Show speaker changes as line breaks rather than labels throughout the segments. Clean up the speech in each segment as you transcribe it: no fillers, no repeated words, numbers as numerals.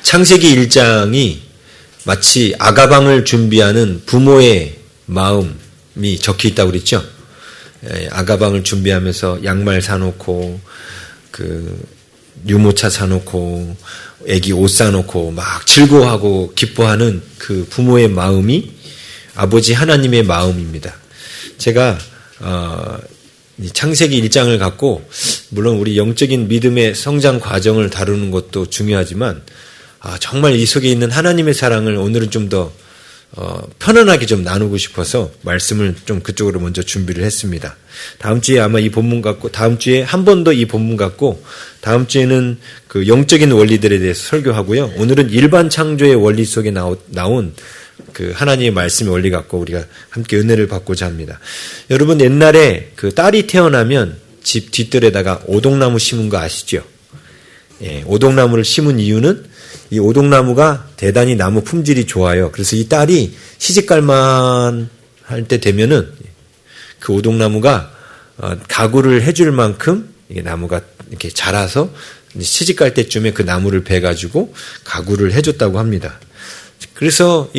창세기 1장이 마치 아가방을 준비하는 부모의 마음이 적혀 있다고 그랬죠. 아가방을 준비하면서 양말 사놓고 유모차 사놓고 애기 옷 사놓고 막 즐거워하고 기뻐하는 그 부모의 마음이 아버지 하나님의 마음입니다. 제가 창세기 1장을 갖고 물론 우리 영적인 믿음의 성장 과정을 다루는 것도 중요하지만 정말 이 속에 있는 하나님의 사랑을 오늘은 좀 더 편안하게 좀 나누고 싶어서 말씀을 좀 그쪽으로 먼저 준비를 했습니다. 다음 주에 아마 이 본문 갖고 다음 주에 한 번 더 이 본문 갖고 다음 주에는 그 영적인 원리들에 대해서 설교하고요. 오늘은 일반 창조의 원리 속에 나온 그 하나님의 말씀의 원리 갖고 우리가 함께 은혜를 받고자 합니다. 여러분 옛날에 그 딸이 태어나면 집 뒷뜰에다가 오동나무 심은 거 아시죠? 예, 오동나무를 심은 이유는 이 오동나무가 대단히 나무 품질이 좋아요. 그래서 이 딸이 시집갈만 할 때 되면은 그 오동나무가 가구를 해줄 만큼 이게 나무가 이렇게 자라서 시집갈 때쯤에 그 나무를 베가지고 가구를 해줬다고 합니다. 그래서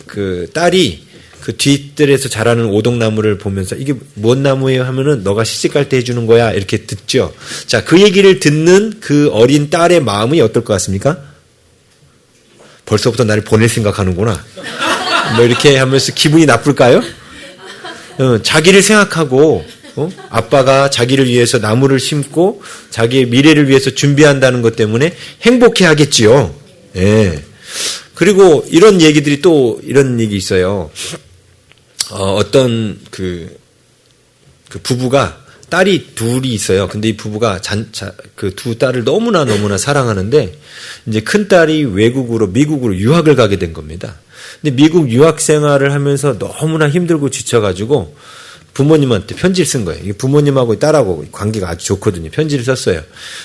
그 딸이 그 뒷뜰에서 자라는 오동나무를 보면서 이게 뭔 나무예요 하면은 너가 시집갈 때 해주는 거야 이렇게 듣죠. 자, 그 얘기를 듣는 그 어린 딸의 마음이 어떨 것 같습니까? 벌써부터 나를 보낼 생각하는구나. 뭐 이렇게 하면서 기분이 나쁠까요? 자기를 생각하고 아빠가 자기를 위해서 나무를 심고 자기의 미래를 위해서 준비한다는 것 때문에 행복해 하겠지요. 예. 그리고 이런 얘기들이 또 이런 얘기 있어요. 어떤 그 부부가 딸이 둘이 있어요. 근데 이 부부가 그 두 딸을 너무나 사랑하는데 이제 큰 딸이 미국으로 유학을 가게 된 겁니다. 근데 미국 유학 생활을 하면서 너무나 힘들고 지쳐가지고 부모님한테 편지를 쓴 거예요. 이게 부모님하고 딸하고 관계가 아주 좋거든요. 편지를 썼어요.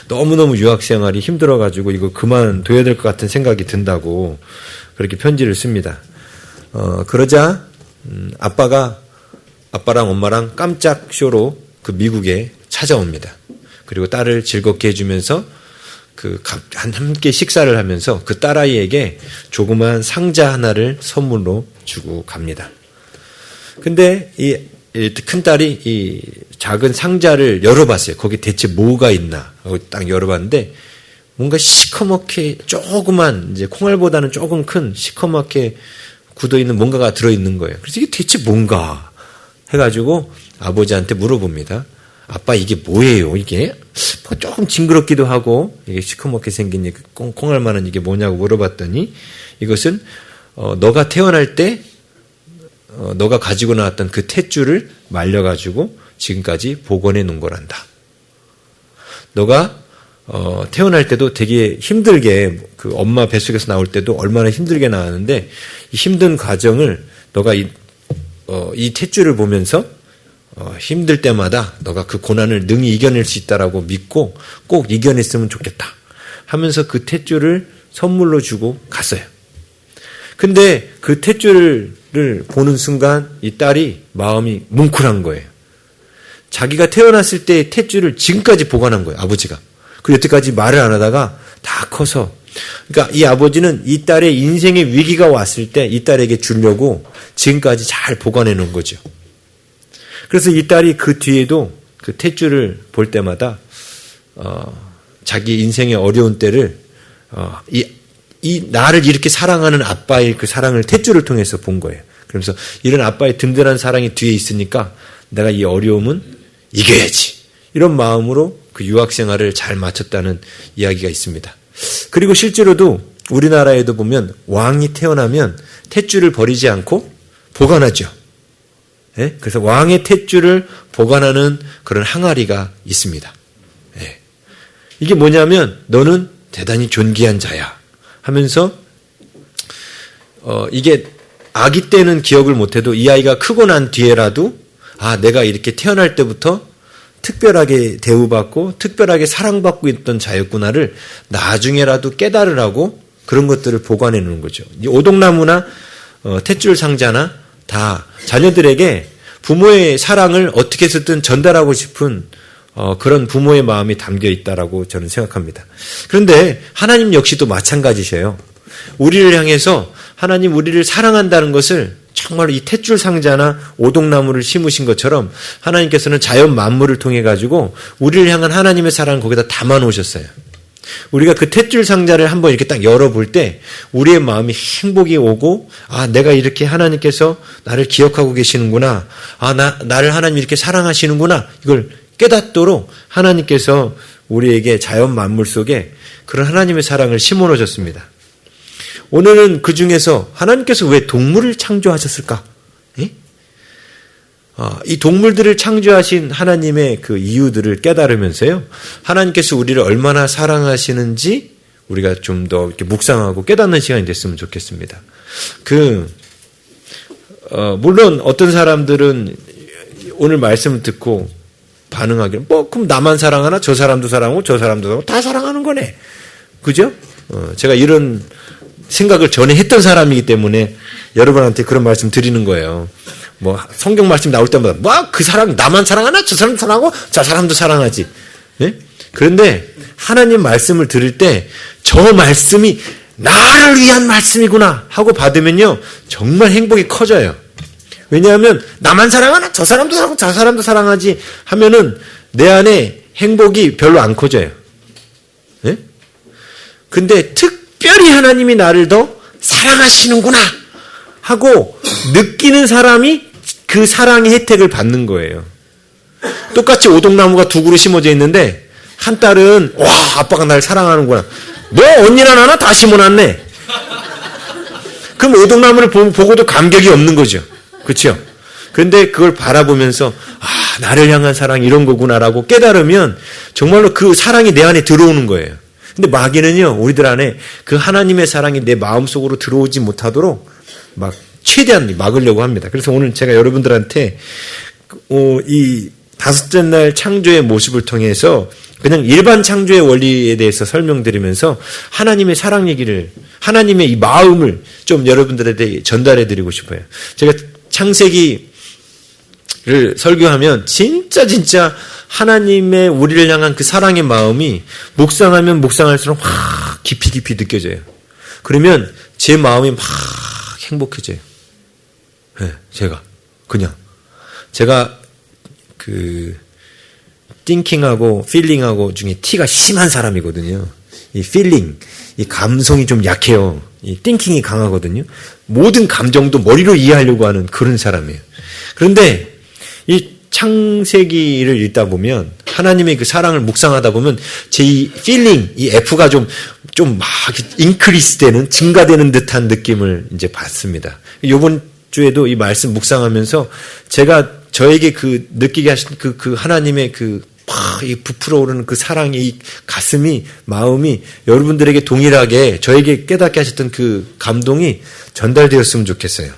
너무너무 유학 생활이 힘들어가지고 이거 그만둬야 될 것 같은 생각이 든다고 그렇게 편지를 씁니다. 그러자 아빠랑 엄마랑 깜짝 쇼로 그 미국에 찾아옵니다. 그리고 딸을 즐겁게 해주면서 함께 식사를 하면서 그 딸아이에게 조그만 상자 하나를 선물로 주고 갑니다. 근데 이 큰 딸이 이 작은 상자를 열어봤어요. 거기 대체 뭐가 있나 하고 딱 열어봤는데 뭔가 시커멓게 조그만 이제 콩알보다는 조금 큰 시커멓게 굳어있는 뭔가가 들어있는 거예요. 그래서 이게 대체 뭔가 해가지고 아버지한테 물어봅니다. 아빠 이게 뭐예요? 이게 뭐 조금 징그럽기도 하고 이게 시커멓게 생긴 콩알만한 이게 뭐냐고 물어봤더니 이것은 너가 태어날 때 너가 가지고 나왔던 그 탯줄을 말려가지고 지금까지 복원해 놓은 거란다. 너가 태어날 때도 되게 힘들게 그 엄마 뱃속에서 나올 때도 얼마나 힘들게 나왔는데 이 힘든 과정을 너가 이 탯줄을 보면서 힘들 때마다 너가 그 고난을 능히 이겨낼 수 있다라고 믿고 꼭 이겨냈으면 좋겠다 하면서 그 탯줄을 선물로 주고 갔어요. 근데 그 탯줄을 보는 순간 이 딸이 마음이 뭉클한 거예요. 자기가 태어났을 때 탯줄을 지금까지 보관한 거예요. 아버지가. 그리고 여태까지 말을 안 하다가 다 커서 그러니까 이 아버지는 이 딸의 인생의 위기가 왔을 때 이 딸에게 주려고 지금까지 잘 보관해 놓은 거죠. 그래서 이 딸이 그 뒤에도 그 탯줄을 볼 때마다 자기 인생의 어려운 때를 이 나를 이렇게 사랑하는 아빠의 그 사랑을 탯줄을 통해서 본 거예요. 그러면서 이런 아빠의 든든한 사랑이 뒤에 있으니까 내가 이 어려움은 이겨야지. 이런 마음으로 그 유학 생활을 잘 마쳤다는 이야기가 있습니다. 그리고 실제로도 우리나라에도 보면 왕이 태어나면 탯줄을 버리지 않고 보관하죠. 예? 그래서 왕의 탯줄을 보관하는 그런 항아리가 있습니다. 예. 이게 뭐냐면 너는 대단히 존귀한 자야 하면서 이게 아기 때는 기억을 못해도 이 아이가 크고 난 뒤에라도 내가 이렇게 태어날 때부터 특별하게 대우받고 특별하게 사랑받고 있던 자였구나를 나중에라도 깨달으라고 그런 것들을 보관해 놓는 거죠. 이 오동나무나 탯줄 상자나 다 자녀들에게 부모의 사랑을 어떻게 해서든 전달하고 싶은 그런 부모의 마음이 담겨 있다라고 저는 생각합니다. 그런데 하나님 역시도 마찬가지셔요. 우리를 향해서 하나님 우리를 사랑한다는 것을 정말로 이 탯줄 상자나 오동나무를 심으신 것처럼 하나님께서는 자연 만물을 통해 가지고 우리를 향한 하나님의 사랑을 거기다 담아 놓으셨어요. 우리가 그 탯줄 상자를 한번 이렇게 딱 열어볼 때 우리의 마음이 행복이 오고, 아, 내가 이렇게 하나님께서 나를 기억하고 계시는구나. 아, 나를 하나님 이렇게 사랑하시는구나. 이걸 깨닫도록 하나님께서 우리에게 자연 만물 속에 그런 하나님의 사랑을 심어 놓으셨습니다. 오늘은 그 중에서 하나님께서 왜 동물을 창조하셨을까? 예? 이 동물들을 창조하신 하나님의 그 이유들을 깨달으면서요, 하나님께서 우리를 얼마나 사랑하시는지 우리가 좀 더 이렇게 묵상하고 깨닫는 시간이 됐으면 좋겠습니다. 물론 어떤 사람들은 오늘 말씀을 듣고 반응하기는, 그럼 나만 사랑하나? 저 사람도 사랑하고 저 사람도 사랑하고 다 사랑하는 거네. 그죠? 제가 이런 생각을 전에 했던 사람이기 때문에 여러분한테 그런 말씀 드리는 거예요. 성경 말씀 나올 때마다 그 사람 나만 사랑하나? 저 사람도 사랑하고 저 사람도 사랑하지. 예? 그런데 하나님 말씀을 들을 때 저 말씀이 나를 위한 말씀이구나 하고 받으면요, 정말 행복이 커져요. 왜냐하면 나만 사랑하나? 저 사람도 사랑하고 저 사람도 사랑하지 하면은 내 안에 행복이 별로 안 커져요. 예? 근데 특별히 하나님이 나를 더 사랑하시는구나 하고 느끼는 사람이 그 사랑의 혜택을 받는 거예요. 똑같이 오동나무가 두 그루 심어져 있는데 한 딸은 와, 아빠가 날 사랑하는구나. 너 언니나 나나 다 심어놨네. 그럼 오동나무를 보고도 감격이 없는 거죠. 그렇죠? 그런데 그걸 바라보면서 나를 향한 사랑이 이런 거구나라고 깨달으면 정말로 그 사랑이 내 안에 들어오는 거예요. 근데 마귀는요, 우리들 안에 그 하나님의 사랑이 내 마음속으로 들어오지 못하도록 최대한 막으려고 합니다. 그래서 오늘 제가 여러분들한테 이 다섯째 날 창조의 모습을 통해서 그냥 일반 창조의 원리에 대해서 설명드리면서 하나님의 사랑 얘기를, 하나님의 이 마음을 좀 여러분들에게 전달해 드리고 싶어요. 제가 창세기를 설교하면 진짜 하나님의 우리를 향한 그 사랑의 마음이 묵상하면 묵상할수록 막 깊이 느껴져요. 그러면 제 마음이 막 행복해져요. 네, 제가 띵킹하고 필링하고 중에 T가 심한 사람이거든요. 이 필링, 이 감성이 좀 약해요. 이 띵킹이 강하거든요. 모든 감정도 머리로 이해하려고 하는 그런 사람이에요. 그런데 이 창세기를 읽다 보면 하나님의 그 사랑을 묵상하다 보면 제 이 필링, 이 F가 좀 막 인크리스 되는, 증가되는 듯한 느낌을 이제 받습니다. 이번 주에도 이 말씀 묵상하면서 제가 저에게 그 느끼게 하신 그 하나님의 이 부풀어 오르는 그 사랑의 이 가슴이, 마음이 여러분들에게 동일하게 저에게 깨닫게 하셨던 그 감동이 전달되었으면 좋겠어요.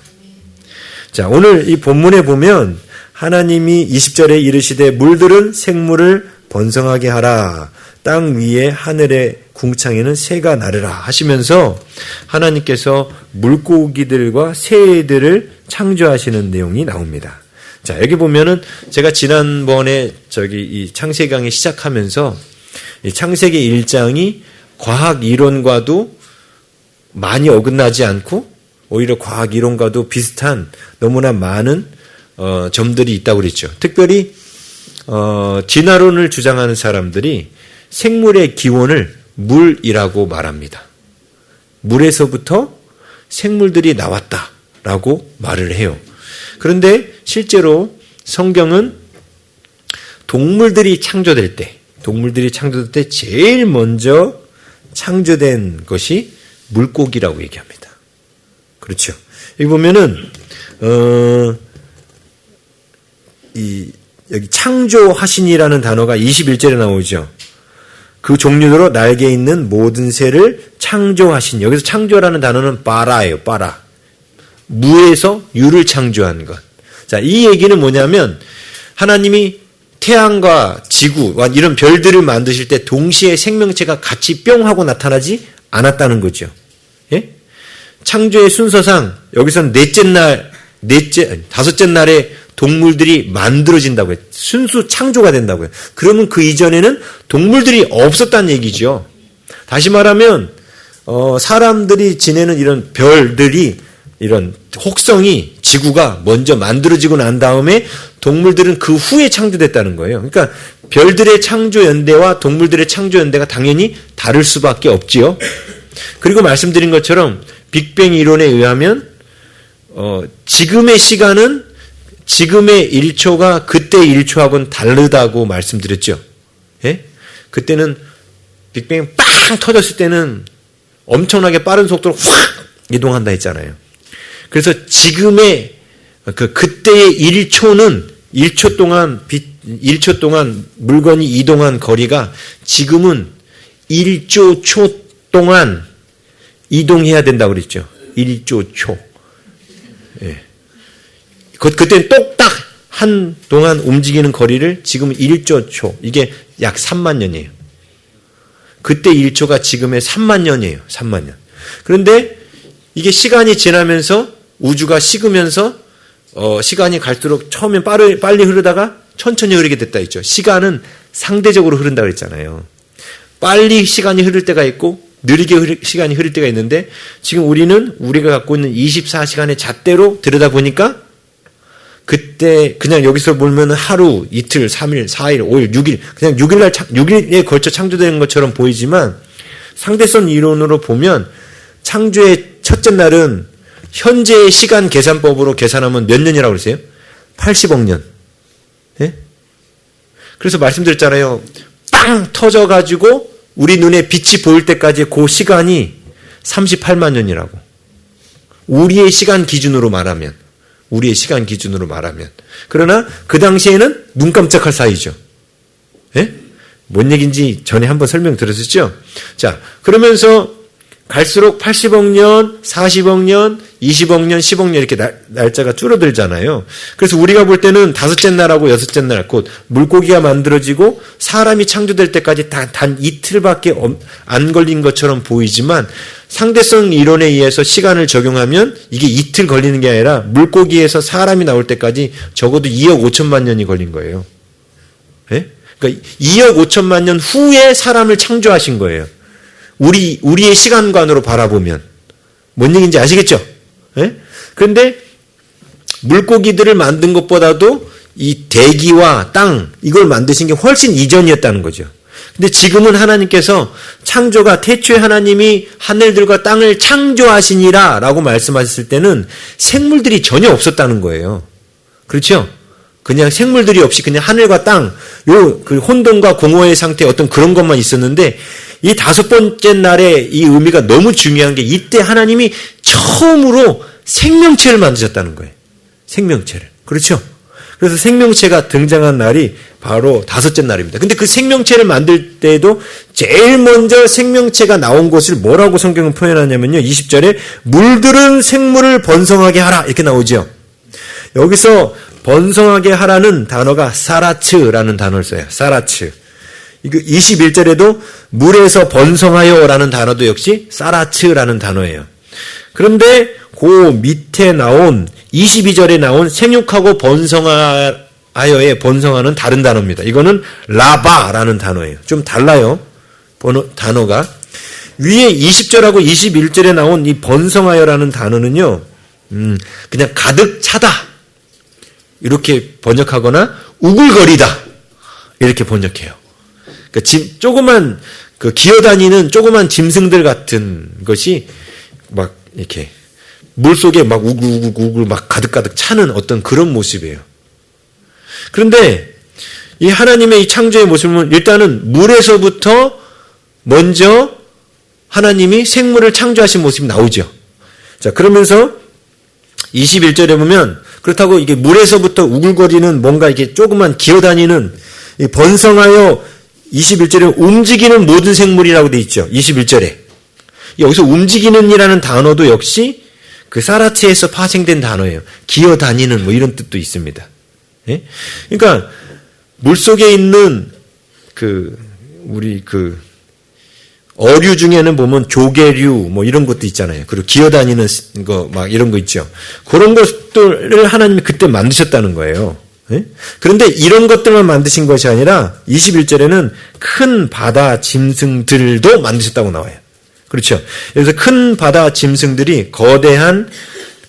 자, 오늘 이 본문에 보면 하나님이 20절에 이르시되 물들은 생물을 번성하게 하라. 땅 위에 하늘의 궁창에는 새가 나르라 하시면서 하나님께서 물고기들과 새들을 창조하시는 내용이 나옵니다. 자, 여기 보면은 제가 지난번에 이 창세기 강의 시작하면서 이 창세기 1장이 과학 이론과도 많이 어긋나지 않고 오히려 과학 이론과도 비슷한 너무나 많은 점들이 있다고 그랬죠. 특별히 진화론을 주장하는 사람들이 생물의 기원을 물이라고 말합니다. 물에서부터 생물들이 나왔다라고 말을 해요. 그런데 실제로 성경은 동물들이 창조될 때 제일 먼저 창조된 것이 물고기라고 얘기합니다. 그렇죠. 여기 보면은 여기 창조하시니라는 단어가 21절에 나오죠. 그 종류대로 날개 있는 모든 새를 창조하신. 여기서 창조라는 단어는 빠라예요. 빠라. 무에서 유를 창조한 것. 자, 이 얘기는 뭐냐면 하나님이 태양과 지구와 이런 별들을 만드실 때 동시에 생명체가 같이 뿅 하고 나타나지 않았다는 거죠. 예? 창조의 순서상 여기서는 다섯째 날에 동물들이 만들어진다고 해요. 순수 창조가 된다고요. 그러면 그 이전에는 동물들이 없었다는 얘기죠. 다시 말하면 사람들이 지내는 이런 별들이 이런 혹성이 지구가 먼저 만들어지고 난 다음에 동물들은 그 후에 창조됐다는 거예요. 그러니까 별들의 창조 연대와 동물들의 창조 연대가 당연히 다를 수밖에 없지요. 그리고 말씀드린 것처럼 빅뱅 이론에 의하면 지금의 시간은 지금의 1초가 그때 1초하고는 다르다고 말씀드렸죠. 예? 그때는 빅뱅이 빵 터졌을 때는 엄청나게 빠른 속도로 확 이동한다 했잖아요. 그래서 지금의 그때의 1초 동안 물건이 이동한 거리가 지금은 1조 초 동안 이동해야 된다고 그랬죠. 1조 초. 예. 그때는 똑딱 한동안 움직이는 거리를 지금은 1조 초. 이게 약 3만 년이에요. 그때 1초가 지금의 3만 년이에요. 3만 년. 그런데 이게 시간이 지나면서 우주가 식으면서 시간이 갈수록 처음엔 빨리 흐르다가 천천히 흐르게 됐다 했죠. 시간은 상대적으로 흐른다 그랬잖아요. 빨리 시간이 흐를 때가 있고 느리게 시간이 흐를 때가 있는데 지금 우리가 갖고 있는 24시간의 잣대로 들여다보니까 그때 그냥 여기서 보면 하루, 이틀, 3일, 4일, 5일, 6일 그냥 6일에 걸쳐 창조되는 것처럼 보이지만 상대성 이론으로 보면 창조의 첫째 날은 현재의 시간 계산법으로 계산하면 몇 년이라고 그러세요? 80억 년. 예? 그래서 말씀드렸잖아요. 빵 터져가지고 우리 눈에 빛이 보일 때까지 그 시간이 38만 년이라고. 우리의 시간 기준으로 말하면. 그러나 그 당시에는 눈 깜짝할 사이죠. 예? 뭔 얘기인지 전에 한번 설명드렸었죠? 자, 그러면서 갈수록 80억 년, 40억 년, 20억 년, 10억 년 이렇게 날짜가 줄어들잖아요. 그래서 우리가 볼 때는 다섯째 날하고 여섯째 날, 곧 물고기가 만들어지고 사람이 창조될 때까지 단 이틀밖에 안 걸린 것처럼 보이지만 상대성 이론에 의해서 시간을 적용하면 이게 이틀 걸리는 게 아니라 물고기에서 사람이 나올 때까지 적어도 2억 5천만 년이 걸린 거예요. 예? 그러니까 2억 5천만 년 후에 사람을 창조하신 거예요. 우리의 시간관으로 바라보면. 뭔 얘기인지 아시겠죠? 예? 그런데 물고기들을 만든 것보다도 이 대기와 땅, 이걸 만드신 게 훨씬 이전이었다는 거죠. 근데 지금은 하나님께서 창조가 태초에 하나님이 하늘들과 땅을 창조하시니라 라고 말씀하셨을 때는 생물들이 전혀 없었다는 거예요. 그렇죠? 그냥 생물들이 없이 그냥 하늘과 땅, 그 혼돈과 공허의 상태 어떤 그런 것만 있었는데 이 다섯 번째 날의 이 의미가 너무 중요한 게 이때 하나님이 처음으로 생명체를 만드셨다는 거예요. 생명체를. 그렇죠? 그래서 생명체가 등장한 날이 바로 다섯째 날입니다. 근데 그 생명체를 만들 때에도 제일 먼저 생명체가 나온 것을 뭐라고 성경은 표현하냐면요. 20절에 물들은 생물을 번성하게 하라 이렇게 나오죠. 여기서 번성하게 하라는 단어가 사라츠라는 단어를 써요. 사라츠. 21절에도 물에서 번성하여라는 단어도 역시 사라츠라는 단어예요. 그런데 그 밑에 나온 22절에 나온 생육하고 번성하여의 번성하는 다른 단어입니다. 이거는 라바라는 단어예요. 좀 달라요. 단어가. 위에 20절하고 21절에 나온 이 번성하여라는 단어는요. 그냥 가득 차다. 이렇게 번역하거나 우글거리다. 이렇게 번역해요. 그러니까 조그만 기어다니는 조그만 짐승들 같은 것이 막 이렇게 물 속에 막 우글우글 막 가득가득 차는 어떤 그런 모습이에요. 그런데 이 하나님의 이 창조의 모습은 일단은 물에서부터 먼저 하나님이 생물을 창조하신 모습이 나오죠. 자, 그러면서 21절에 보면 그렇다고 이게 물에서부터 우글거리는 뭔가 이게 조그만 기어다니는 이 번성하여 21절에 움직이는 모든 생물이라고 돼 있죠. 21절에. 여기서 움직이는이라는 단어도 역시 그 사라츠에서 파생된 단어예요. 기어다니는 뭐 이런 뜻도 있습니다. 예? 그러니까 물속에 있는 우리 어류 중에는 보면 조개류 뭐 이런 것도 있잖아요. 그리고 기어다니는 거 막 이런 거 있죠. 그런 것들을 하나님이 그때 만드셨다는 거예요. 예? 그런데 이런 것들만 만드신 것이 아니라 21절에는 큰 바다 짐승들도 만드셨다고 나와요. 그렇죠. 그래서 큰 바다 짐승들이 거대한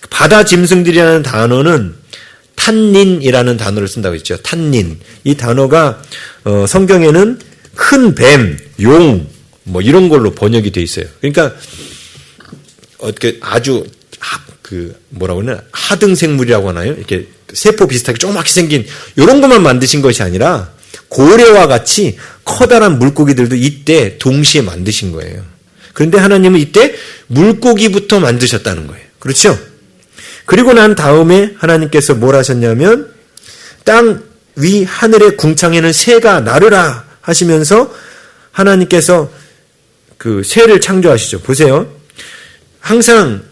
바다 짐승들이라는 단어는 탄닌이라는 단어를 쓴다고 했죠. 탄닌. 이 단어가 성경에는 큰 뱀, 용, 뭐 이런 걸로 번역이 돼 있어요. 그러니까 어떻게 아주 뭐라고 하나 하등 생물이라고 하나요? 이렇게 세포 비슷하게 조그맣게 생긴 이런 것만 만드신 것이 아니라 고래와 같이 커다란 물고기들도 이때 동시에 만드신 거예요. 그런데 하나님은 이때 물고기부터 만드셨다는 거예요. 그렇죠? 그리고 난 다음에 하나님께서 뭘 하셨냐면 땅 위 하늘의 궁창에는 새가 나르라 하시면서 하나님께서 그 새를 창조하시죠. 보세요. 항상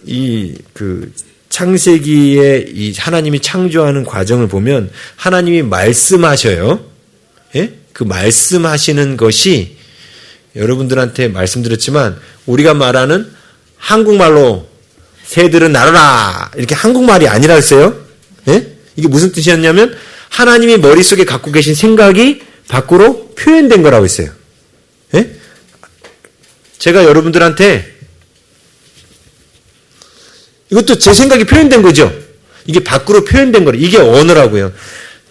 창세기에 이 하나님이 창조하는 과정을 보면 하나님이 말씀하셔요. 예? 그 말씀하시는 것이 여러분들한테 말씀드렸지만 우리가 말하는 한국말로 새들은 날아라 이렇게 한국말이 아니라 했어요. 예? 이게 무슨 뜻이었냐면 하나님이 머릿속에 갖고 계신 생각이 밖으로 표현된 거라고 했어요. 예? 제가 여러분들한테 이것도 제 생각이 표현된 거죠. 이게 밖으로 표현된 거예요. 이게 언어라고요.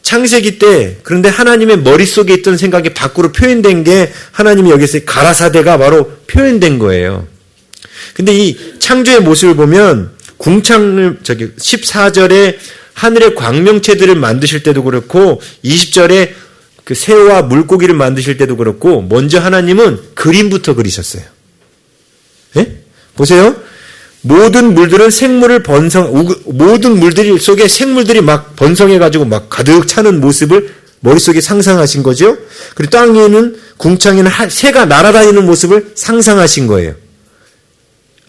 창세기 때 그런데 하나님의 머릿속에 있던 생각이 밖으로 표현된 게 하나님이 여기서 가라사대가 바로 표현된 거예요. 근데 이 창조의 모습을 보면 궁창을 14절에 하늘의 광명체들을 만드실 때도 그렇고 20절에 그 새와 물고기를 만드실 때도 그렇고 먼저 하나님은 그림부터 그리셨어요. 예? 보세요. 모든 물들은 생물을 모든 물들 속에 생물들이 막 번성해가지고 막 가득 차는 모습을 머릿속에 상상하신 거죠. 그리고 땅 위에는 궁창에는 새가 날아다니는 모습을 상상하신 거예요.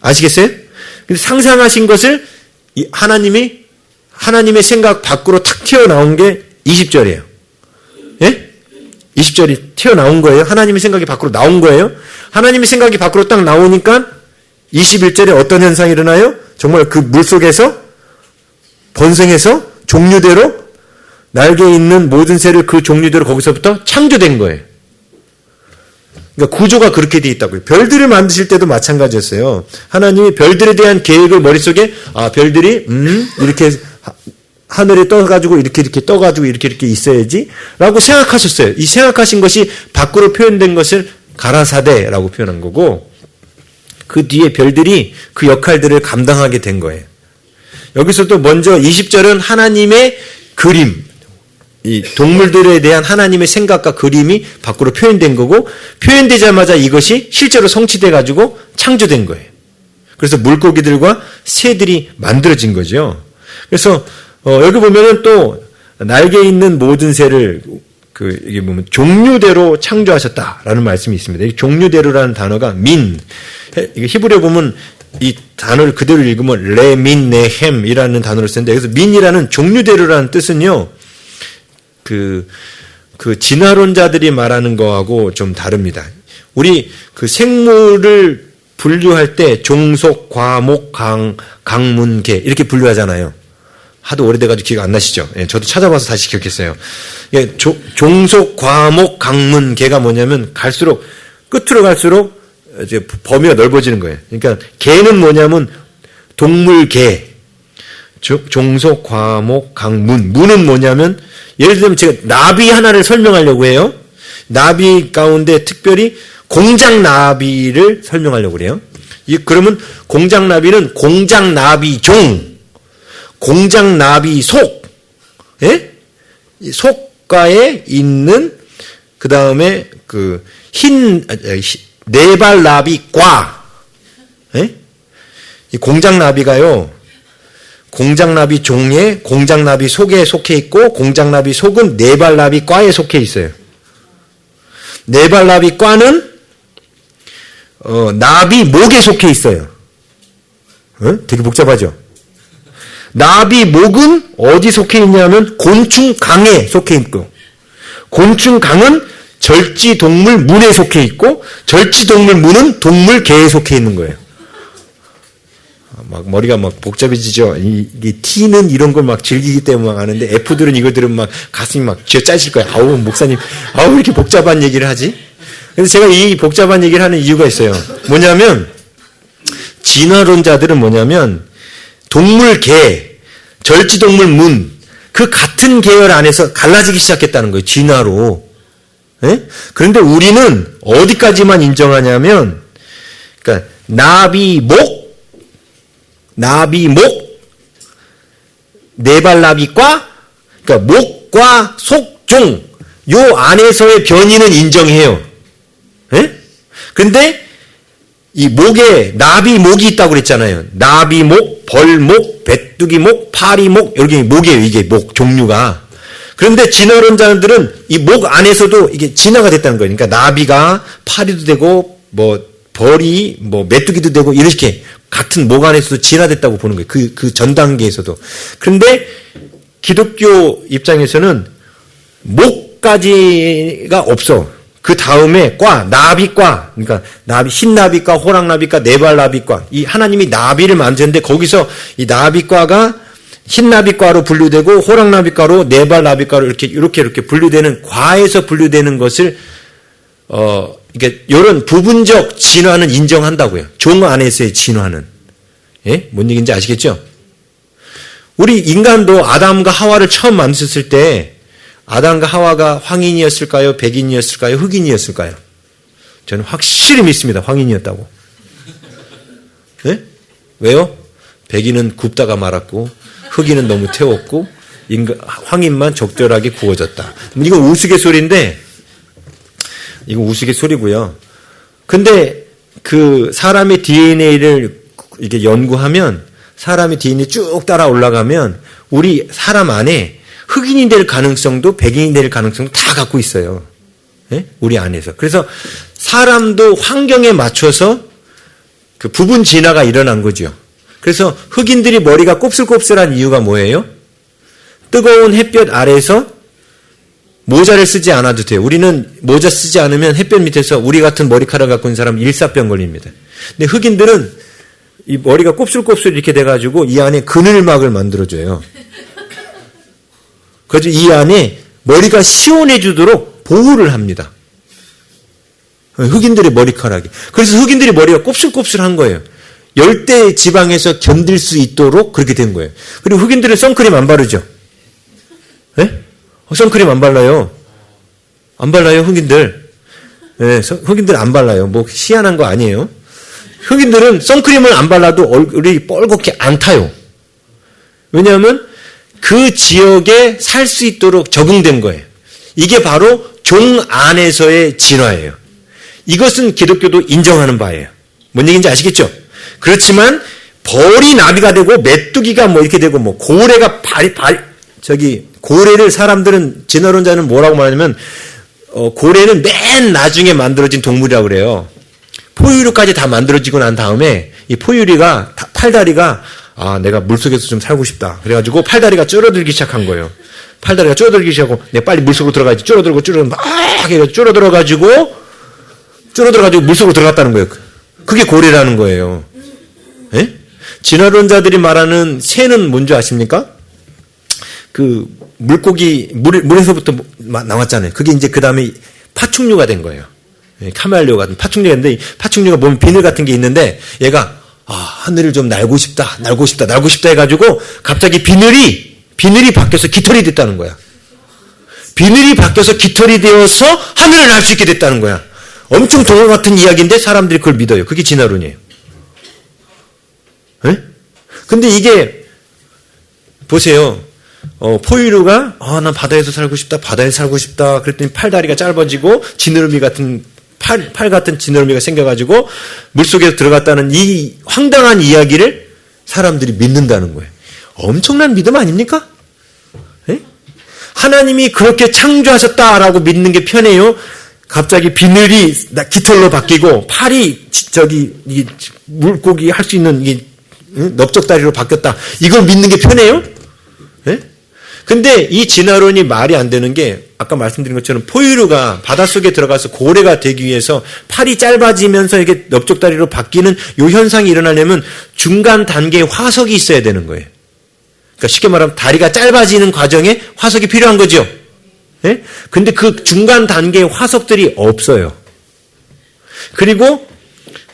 아시겠어요? 근데 상상하신 것을 하나님의 생각 밖으로 탁 튀어나온 게 20절이에요. 예? 20절이 튀어나온 거예요. 하나님의 생각이 밖으로 나온 거예요. 하나님의 생각이 밖으로 딱 나오니까 21절에 어떤 현상이 일어나요? 정말 그 물속에서 번성해서 종류대로 날개 있는 모든 새를 그 종류대로 거기서부터 창조된 거예요. 그러니까 구조가 그렇게 돼 있다고요. 별들을 만드실 때도 마찬가지였어요. 하나님이 별들에 대한 계획을 머릿속에 별들이 이렇게 하늘에 떠가지고 이렇게 떠가지고 이렇게 있어야지 라고 생각하셨어요. 이 생각하신 것이 밖으로 표현된 것을 가라사대라고 표현한 거고 그 뒤에 별들이 그 역할들을 감당하게 된 거예요. 여기서도 먼저 20절은 하나님의 그림, 이 동물들에 대한 하나님의 생각과 그림이 밖으로 표현된 거고 표현되자마자 이것이 실제로 성취돼 가지고 창조된 거예요. 그래서 물고기들과 새들이 만들어진 거죠. 그래서 여기 보면은 또 날개 있는 모든 새를 이게 보면 종류대로 창조하셨다라는 말씀이 있습니다. 이 종류대로라는 단어가 히브리어 보면 이 단어를 그대로 읽으면 레민네햄이라는 단어를 쓰는데 여기서 민이라는 종류대로라는 뜻은요. 그 진화론자들이 말하는 거하고 좀 다릅니다. 우리 그 생물을 분류할 때 종속, 과목, 강문, 계 이렇게 분류하잖아요. 하도 오래돼가지고 기억 안 나시죠? 예, 저도 찾아봐서 다시 기억했어요. 예, 종속, 과목, 강문, 계가 뭐냐면 끝으로 갈수록 이제 범위가 넓어지는 거예요. 그러니까 계는 뭐냐면 동물계, 종속, 과목, 강문. 문은 뭐냐면 예를 들면 제가 나비 하나를 설명하려고 해요. 나비 가운데 특별히 공작나비를 설명하려고 그래요. 그러면 공작나비는 공작나비종, 공작나비속, 예? 속가에 있는 그 다음에 네발나비과, 예? 이 공작나비가요. 공작나비 종에 공작나비 속에 속해 있고 공작나비 속은 네발나비 과에 속해 있어요. 네발나비 과는 나비 목에 속해 있어요. 되게 복잡하죠. 나비 목은 어디 속해 있냐면 곤충강에 속해 있고 곤충강은 절지동물 문에 속해 있고 절지동물 문은 동물계에 속해 있는 거예요. 막 머리가 막 복잡해지죠. 이 T는 이런 걸 막 즐기기 때문에 막 아는데 F들은 이거 들으면 막 가슴이 막 쥐어 짜질 거예요. 아우 목사님, 아우 이렇게 복잡한 얘기를 하지? 그래서 제가 이 복잡한 얘기를 하는 이유가 있어요. 뭐냐면 진화론자들은 뭐냐면 동물계, 절지동물 문, 그 같은 계열 안에서 갈라지기 시작했다는 거예요. 진화로. 예? 그런데 우리는 어디까지만 인정하냐면, 그러니까 나비, 목, 네발나비과, 그러니까 목과 속, 종, 요 안에서의 변이는 인정해요. 예? 근데 이 목에 나비목이 있다고 그랬잖아요. 나비목, 벌목, 베뚜기목, 파리목, 여기 목이에요. 이게 목 종류가. 그런데 진화론자들은 이 목 안에서도 이게 진화가 됐다는 거예요. 그러니까 나비가 파리도 되고 뭐 벌이 뭐 메뚜기도 되고 이렇게 같은 목 안에서도 진화됐다고 보는 거예요. 그 전 단계에서도. 그런데 기독교 입장에서는 목까지가 없어. 그 다음에 과, 나비과, 그러니까 흰나비과, 호랑나비과, 네발나비과, 이 하나님이 나비를 만드는데 거기서 이 나비과가 흰나비과로 분류되고 호랑나비과로 네발나비과로 이렇게 분류되는 과에서 분류되는 것을 이게 이런 부분적 진화는 인정한다고요. 종 안에서의 진화는. 예? 뭔 얘기인지 아시겠죠? 우리 인간도 아담과 하와를 처음 만드셨을 때 아담과 하와가 황인이었을까요? 백인이었을까요? 흑인이었을까요? 저는 확실히 믿습니다. 황인이었다고. 네? 왜요? 백인은 굽다가 말았고 흑인은 너무 태웠고 황인만 적절하게 구워졌다. 이건 우스갯소리인데 이거 우스갯소리고요. 근데 그 사람의 DNA를 이렇게 연구하면 사람의 DNA 쭉 따라 올라가면 우리 사람 안에 흑인이 될 가능성도 백인이 될 가능성도 다 갖고 있어요. 네? 우리 안에서. 그래서 사람도 환경에 맞춰서 그 부분 진화가 일어난 거죠. 그래서 흑인들이 머리가 곱슬곱슬한 이유가 뭐예요? 뜨거운 햇볕 아래에서 모자를 쓰지 않아도 돼요. 우리는 모자 쓰지 않으면 햇볕 밑에서 우리 같은 머리카락 갖고 있는 사람은 일사병 걸립니다. 근데 흑인들은 이 머리가 곱슬곱슬 이렇게 돼가지고 이 안에 그늘막을 만들어줘요. 그래서 이 안에 머리가 시원해지도록 보호를 합니다. 흑인들의 머리카락이. 그래서 흑인들의 머리가 곱슬곱슬한 거예요. 열대 지방에서 견딜 수 있도록 그렇게 된 거예요. 그리고 흑인들은 선크림 안 바르죠? 네? 선크림 안 발라요. 안 발라요, 흑인들. 네, 흑인들 안 발라요. 뭐 희한한 거 아니에요. 흑인들은 선크림을 안 발라도 얼굴이 뻘겋게 안 타요. 왜냐하면 그 지역에 살 수 있도록 적응된 거예요. 이게 바로 종 안에서의 진화예요. 이것은 기독교도 인정하는 바예요. 뭔 얘기인지 아시겠죠? 그렇지만 벌이 나비가 되고 메뚜기가 뭐 이렇게 되고 뭐 고래가 고래를 사람들은 진화론자는 뭐라고 말하냐면 고래는 맨 나중에 만들어진 동물이라고 그래요. 포유류까지 다 만들어지고 난 다음에 이 포유류가 팔다리가 내가 물속에서 좀 살고 싶다. 그래가지고 팔다리가 줄어들기 시작한 거예요. 팔다리가 줄어들기 시작하고 내가 빨리 물속으로 들어가야지. 줄어들고 막 줄어들어가지고 물속으로 들어갔다는 거예요. 그게 고래라는 거예요. 예? 진화론자들이 말하는 새는 뭔지 아십니까? 그 물고기 물에서부터 나왔잖아요. 그게 이제 그 다음에 파충류가 된 거예요. 카멜레오 같은 파충류가 있는데 파충류가 보면 비늘 같은 게 있는데 얘가 하늘을 좀 날고 싶다 해가지고 갑자기 비늘이 바뀌어서 깃털이 됐다는 거야. 비늘이 바뀌어서 깃털이 되어서 하늘을 날 수 있게 됐다는 거야. 엄청 동화 같은 이야기인데 사람들이 그걸 믿어요. 그게 진화론이에요. 네? 근데 이게 보세요. 포유류가 난 바다에서 살고 싶다. 그랬더니 팔다리가 짧아지고 지느러미 같은 팔 같은 지느러미가 생겨가지고 물속에 들어갔다는 이 황당한 이야기를 사람들이 믿는다는 거예요. 엄청난 믿음 아닙니까? 네? 하나님이 그렇게 창조하셨다라고 믿는 게 편해요. 갑자기 비늘이 깃털로 바뀌고 팔이 이 물고기 할 수 있는 이 넓적다리로 바뀌었다. 이걸 믿는 게 편해요? 네? 근데 이 진화론이 말이 안 되는 게 아까 말씀드린 것처럼 포유류가 바닷속에 들어가서 고래가 되기 위해서 팔이 짧아지면서 이게 넓적다리로 바뀌는 이 현상이 일어나려면 중간 단계의 화석이 있어야 되는 거예요. 그러니까 쉽게 말하면 다리가 짧아지는 과정에 화석이 필요한 거죠. 예? 근데 그 중간 단계의 화석들이 없어요. 그리고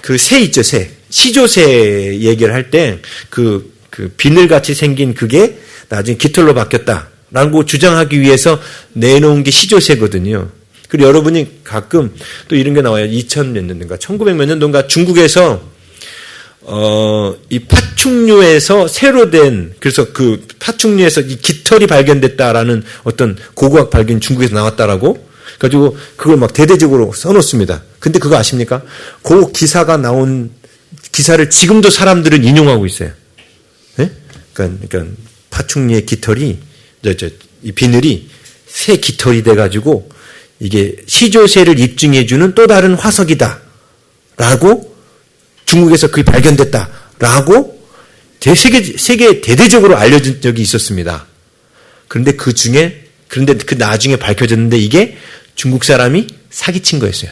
그 새 있죠, 새. 시조새 얘기를 할 때 그 비늘같이 생긴 그게 나중에 깃털로 바뀌었다라고 주장하기 위해서 내놓은 게 시조새거든요. 그리고 여러분이 가끔 또 이런 게 나와요. 2000 몇 년도인가 1900 몇 년도인가 중국에서 이 파충류에서 새로 된, 그래서 그 파충류에서 이 깃털이 발견됐다라는 어떤 고고학 발견이 중국에서 나왔다라고 가지고 그걸 막 대대적으로 써놓습니다. 근데 그거 아십니까? 그 기사가 나온 기사를 지금도 사람들은 인용하고 있어요. 네? 그러니까 파충류의 깃털이 이 비늘이 새 깃털이 돼가지고 이게 시조새를 입증해주는 또 다른 화석이다라고 중국에서 그게 발견됐다라고 세계 대대적으로 알려진 적이 있었습니다. 그런데 그 나중에 밝혀졌는데 이게 중국 사람이 사기친 거였어요.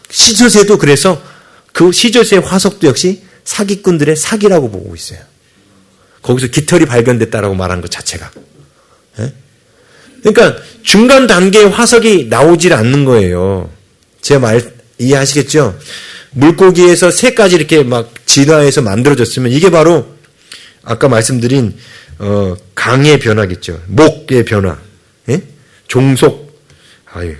시조새도 그래서 그 시조새의 화석도 역시 사기꾼들의 사기라고 보고 있어요. 거기서 깃털이 발견됐다라고 말한 것 자체가. 그러니까 중간 단계의 화석이 나오질 않는 거예요. 제 말 이해하시겠죠? 물고기에서 새까지 이렇게 막 진화해서 만들어졌으면 이게 바로 아까 말씀드린 강의 변화겠죠. 목의 변화. 예? 종속,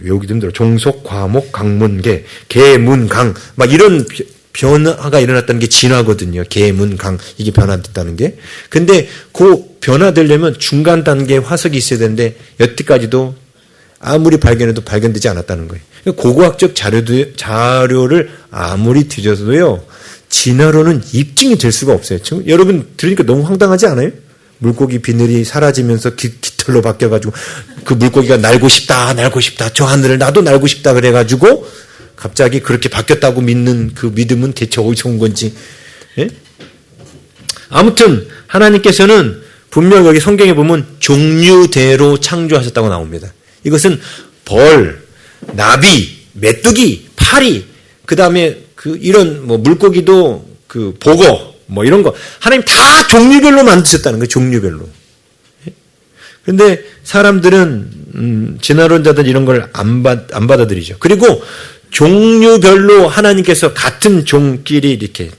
외우기도 힘들어. 종속, 과목, 강문계, 계문, 강, 막 이런 변화가 일어났다는 게 진화거든요. 계문, 강, 이게 변화됐다는 게. 근데 그 변화되려면 중간 단계의 화석이 있어야 되는데 여태까지도 아무리 발견해도 발견되지 않았다는 거예요. 고고학적 자료를 아무리 뒤져서도요, 진화로는 입증이 될 수가 없어요. 지금 여러분 들으니까 너무 황당하지 않아요? 물고기 비늘이 사라지면서 깃털로 바뀌어가지고 그 물고기가 날고 싶다, 저 하늘을 나도 날고 싶다 그래가지고 갑자기 그렇게 바뀌었다고 믿는 그 믿음은 대체 어디서 온 건지. 예? 아무튼 하나님께서는 분명 여기 성경에 보면 종류대로 창조하셨다고 나옵니다. 이것은 벌, 나비, 메뚜기, 파리, 그 다음에 이런 물고기도 보거, 이런 거. 하나님 다 종류별로 만드셨다는 거예요, 종류별로. 그런데 사람들은, 진화론자들 이런 걸 안 받아들이죠. 그리고 종류별로 하나님께서 같은 종끼리 이렇게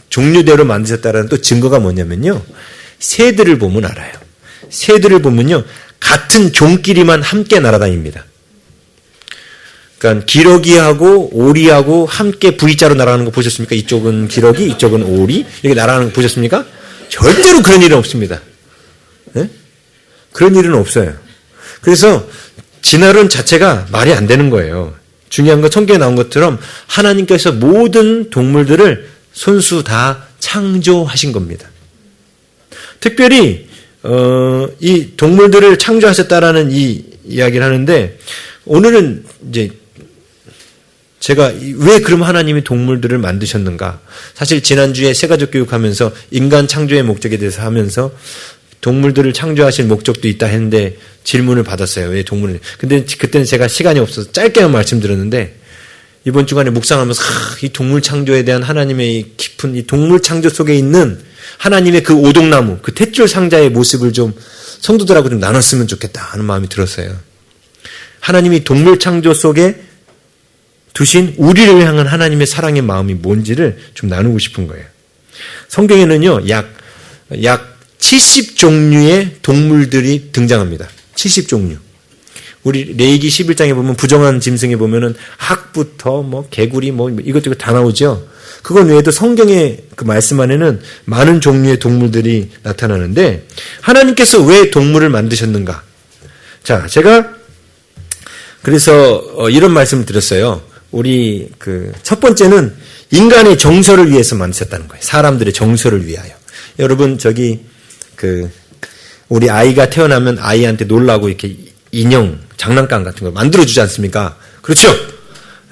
종류대로 만드셨다는 또 증거가 뭐냐면요. 새들을 보면 알아요. 새들을 보면요. 같은 종끼리만 함께 날아다닙니다. 그러니까 기러기하고 오리하고 함께 V자로 날아가는 거 보셨습니까? 이쪽은 기러기, 이쪽은 오리, 이렇게 날아가는 거 보셨습니까? 절대로 그런 일은 없습니다. 네? 그런 일은 없어요. 그래서 진화론 자체가 말이 안 되는 거예요. 중요한 건 성경에 나온 것처럼 하나님께서 모든 동물들을 손수 다 창조하신 겁니다. 특별히 이 동물들을 창조하셨다라는 이 이야기를 하는데 오늘은 이제 제가 왜 그럼 하나님이 동물들을 만드셨는가? 사실 지난주에 새가족 교육하면서 인간 창조의 목적에 대해서 하면서 동물들을 창조하실 목적도 있다 했는데 질문을 받았어요. 왜 동물을? 근데 그때는 제가 시간이 없어서 짧게만 말씀드렸는데 이번 주간에 묵상하면서 이 동물 창조에 대한 하나님의 이 깊은 이 동물 창조 속에 있는 하나님의 그 오동나무, 그 탯줄 상자의 모습을 좀 성도들하고 좀 나눴으면 좋겠다 하는 마음이 들었어요. 하나님이 동물 창조 속에 두신 우리를 향한 하나님의 사랑의 마음이 뭔지를 좀 나누고 싶은 거예요. 성경에는요, 약 70종류의 동물들이 등장합니다. 70종류. 우리 레위기 11장에 보면 부정한 짐승에 보면은 학부터 개구리 이것저것 다 나오죠. 그건 외에도 성경의 그 말씀 안에는 많은 종류의 동물들이 나타나는데 하나님께서 왜 동물을 만드셨는가? 자, 제가 그래서 이런 말씀을 드렸어요. 우리 첫 번째는 인간의 정서를 위해서 만드셨다는 거예요. 사람들의 정서를 위하여. 여러분 우리 아이가 태어나면 아이한테 놀라고 이렇게 인형, 장난감 같은 걸 만들어주지 않습니까? 그렇죠?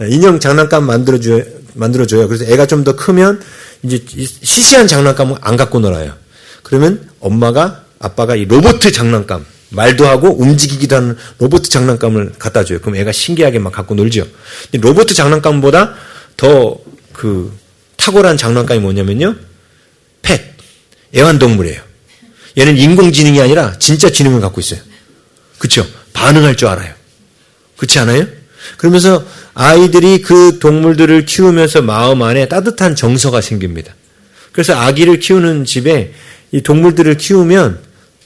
인형, 장난감 만들어줘요. 그래서 애가 좀 더 크면 이제 시시한 장난감은 안 갖고 놀아요. 그러면 아빠가 이 로봇 장난감, 말도 하고 움직이기도 하는 로봇 장난감을 갖다 줘요. 그럼 애가 신기하게 막 갖고 놀죠. 근데 로봇 장난감보다 더 탁월한 장난감이 뭐냐면요. 펫, 애완동물이에요. 얘는 인공지능이 아니라 진짜 지능을 갖고 있어요. 그렇죠? 반응할 줄 알아요. 그렇지 않아요? 그러면서 아이들이 그 동물들을 키우면서 마음 안에 따뜻한 정서가 생깁니다. 그래서 아기를 키우는 집에 이 동물들을 키우면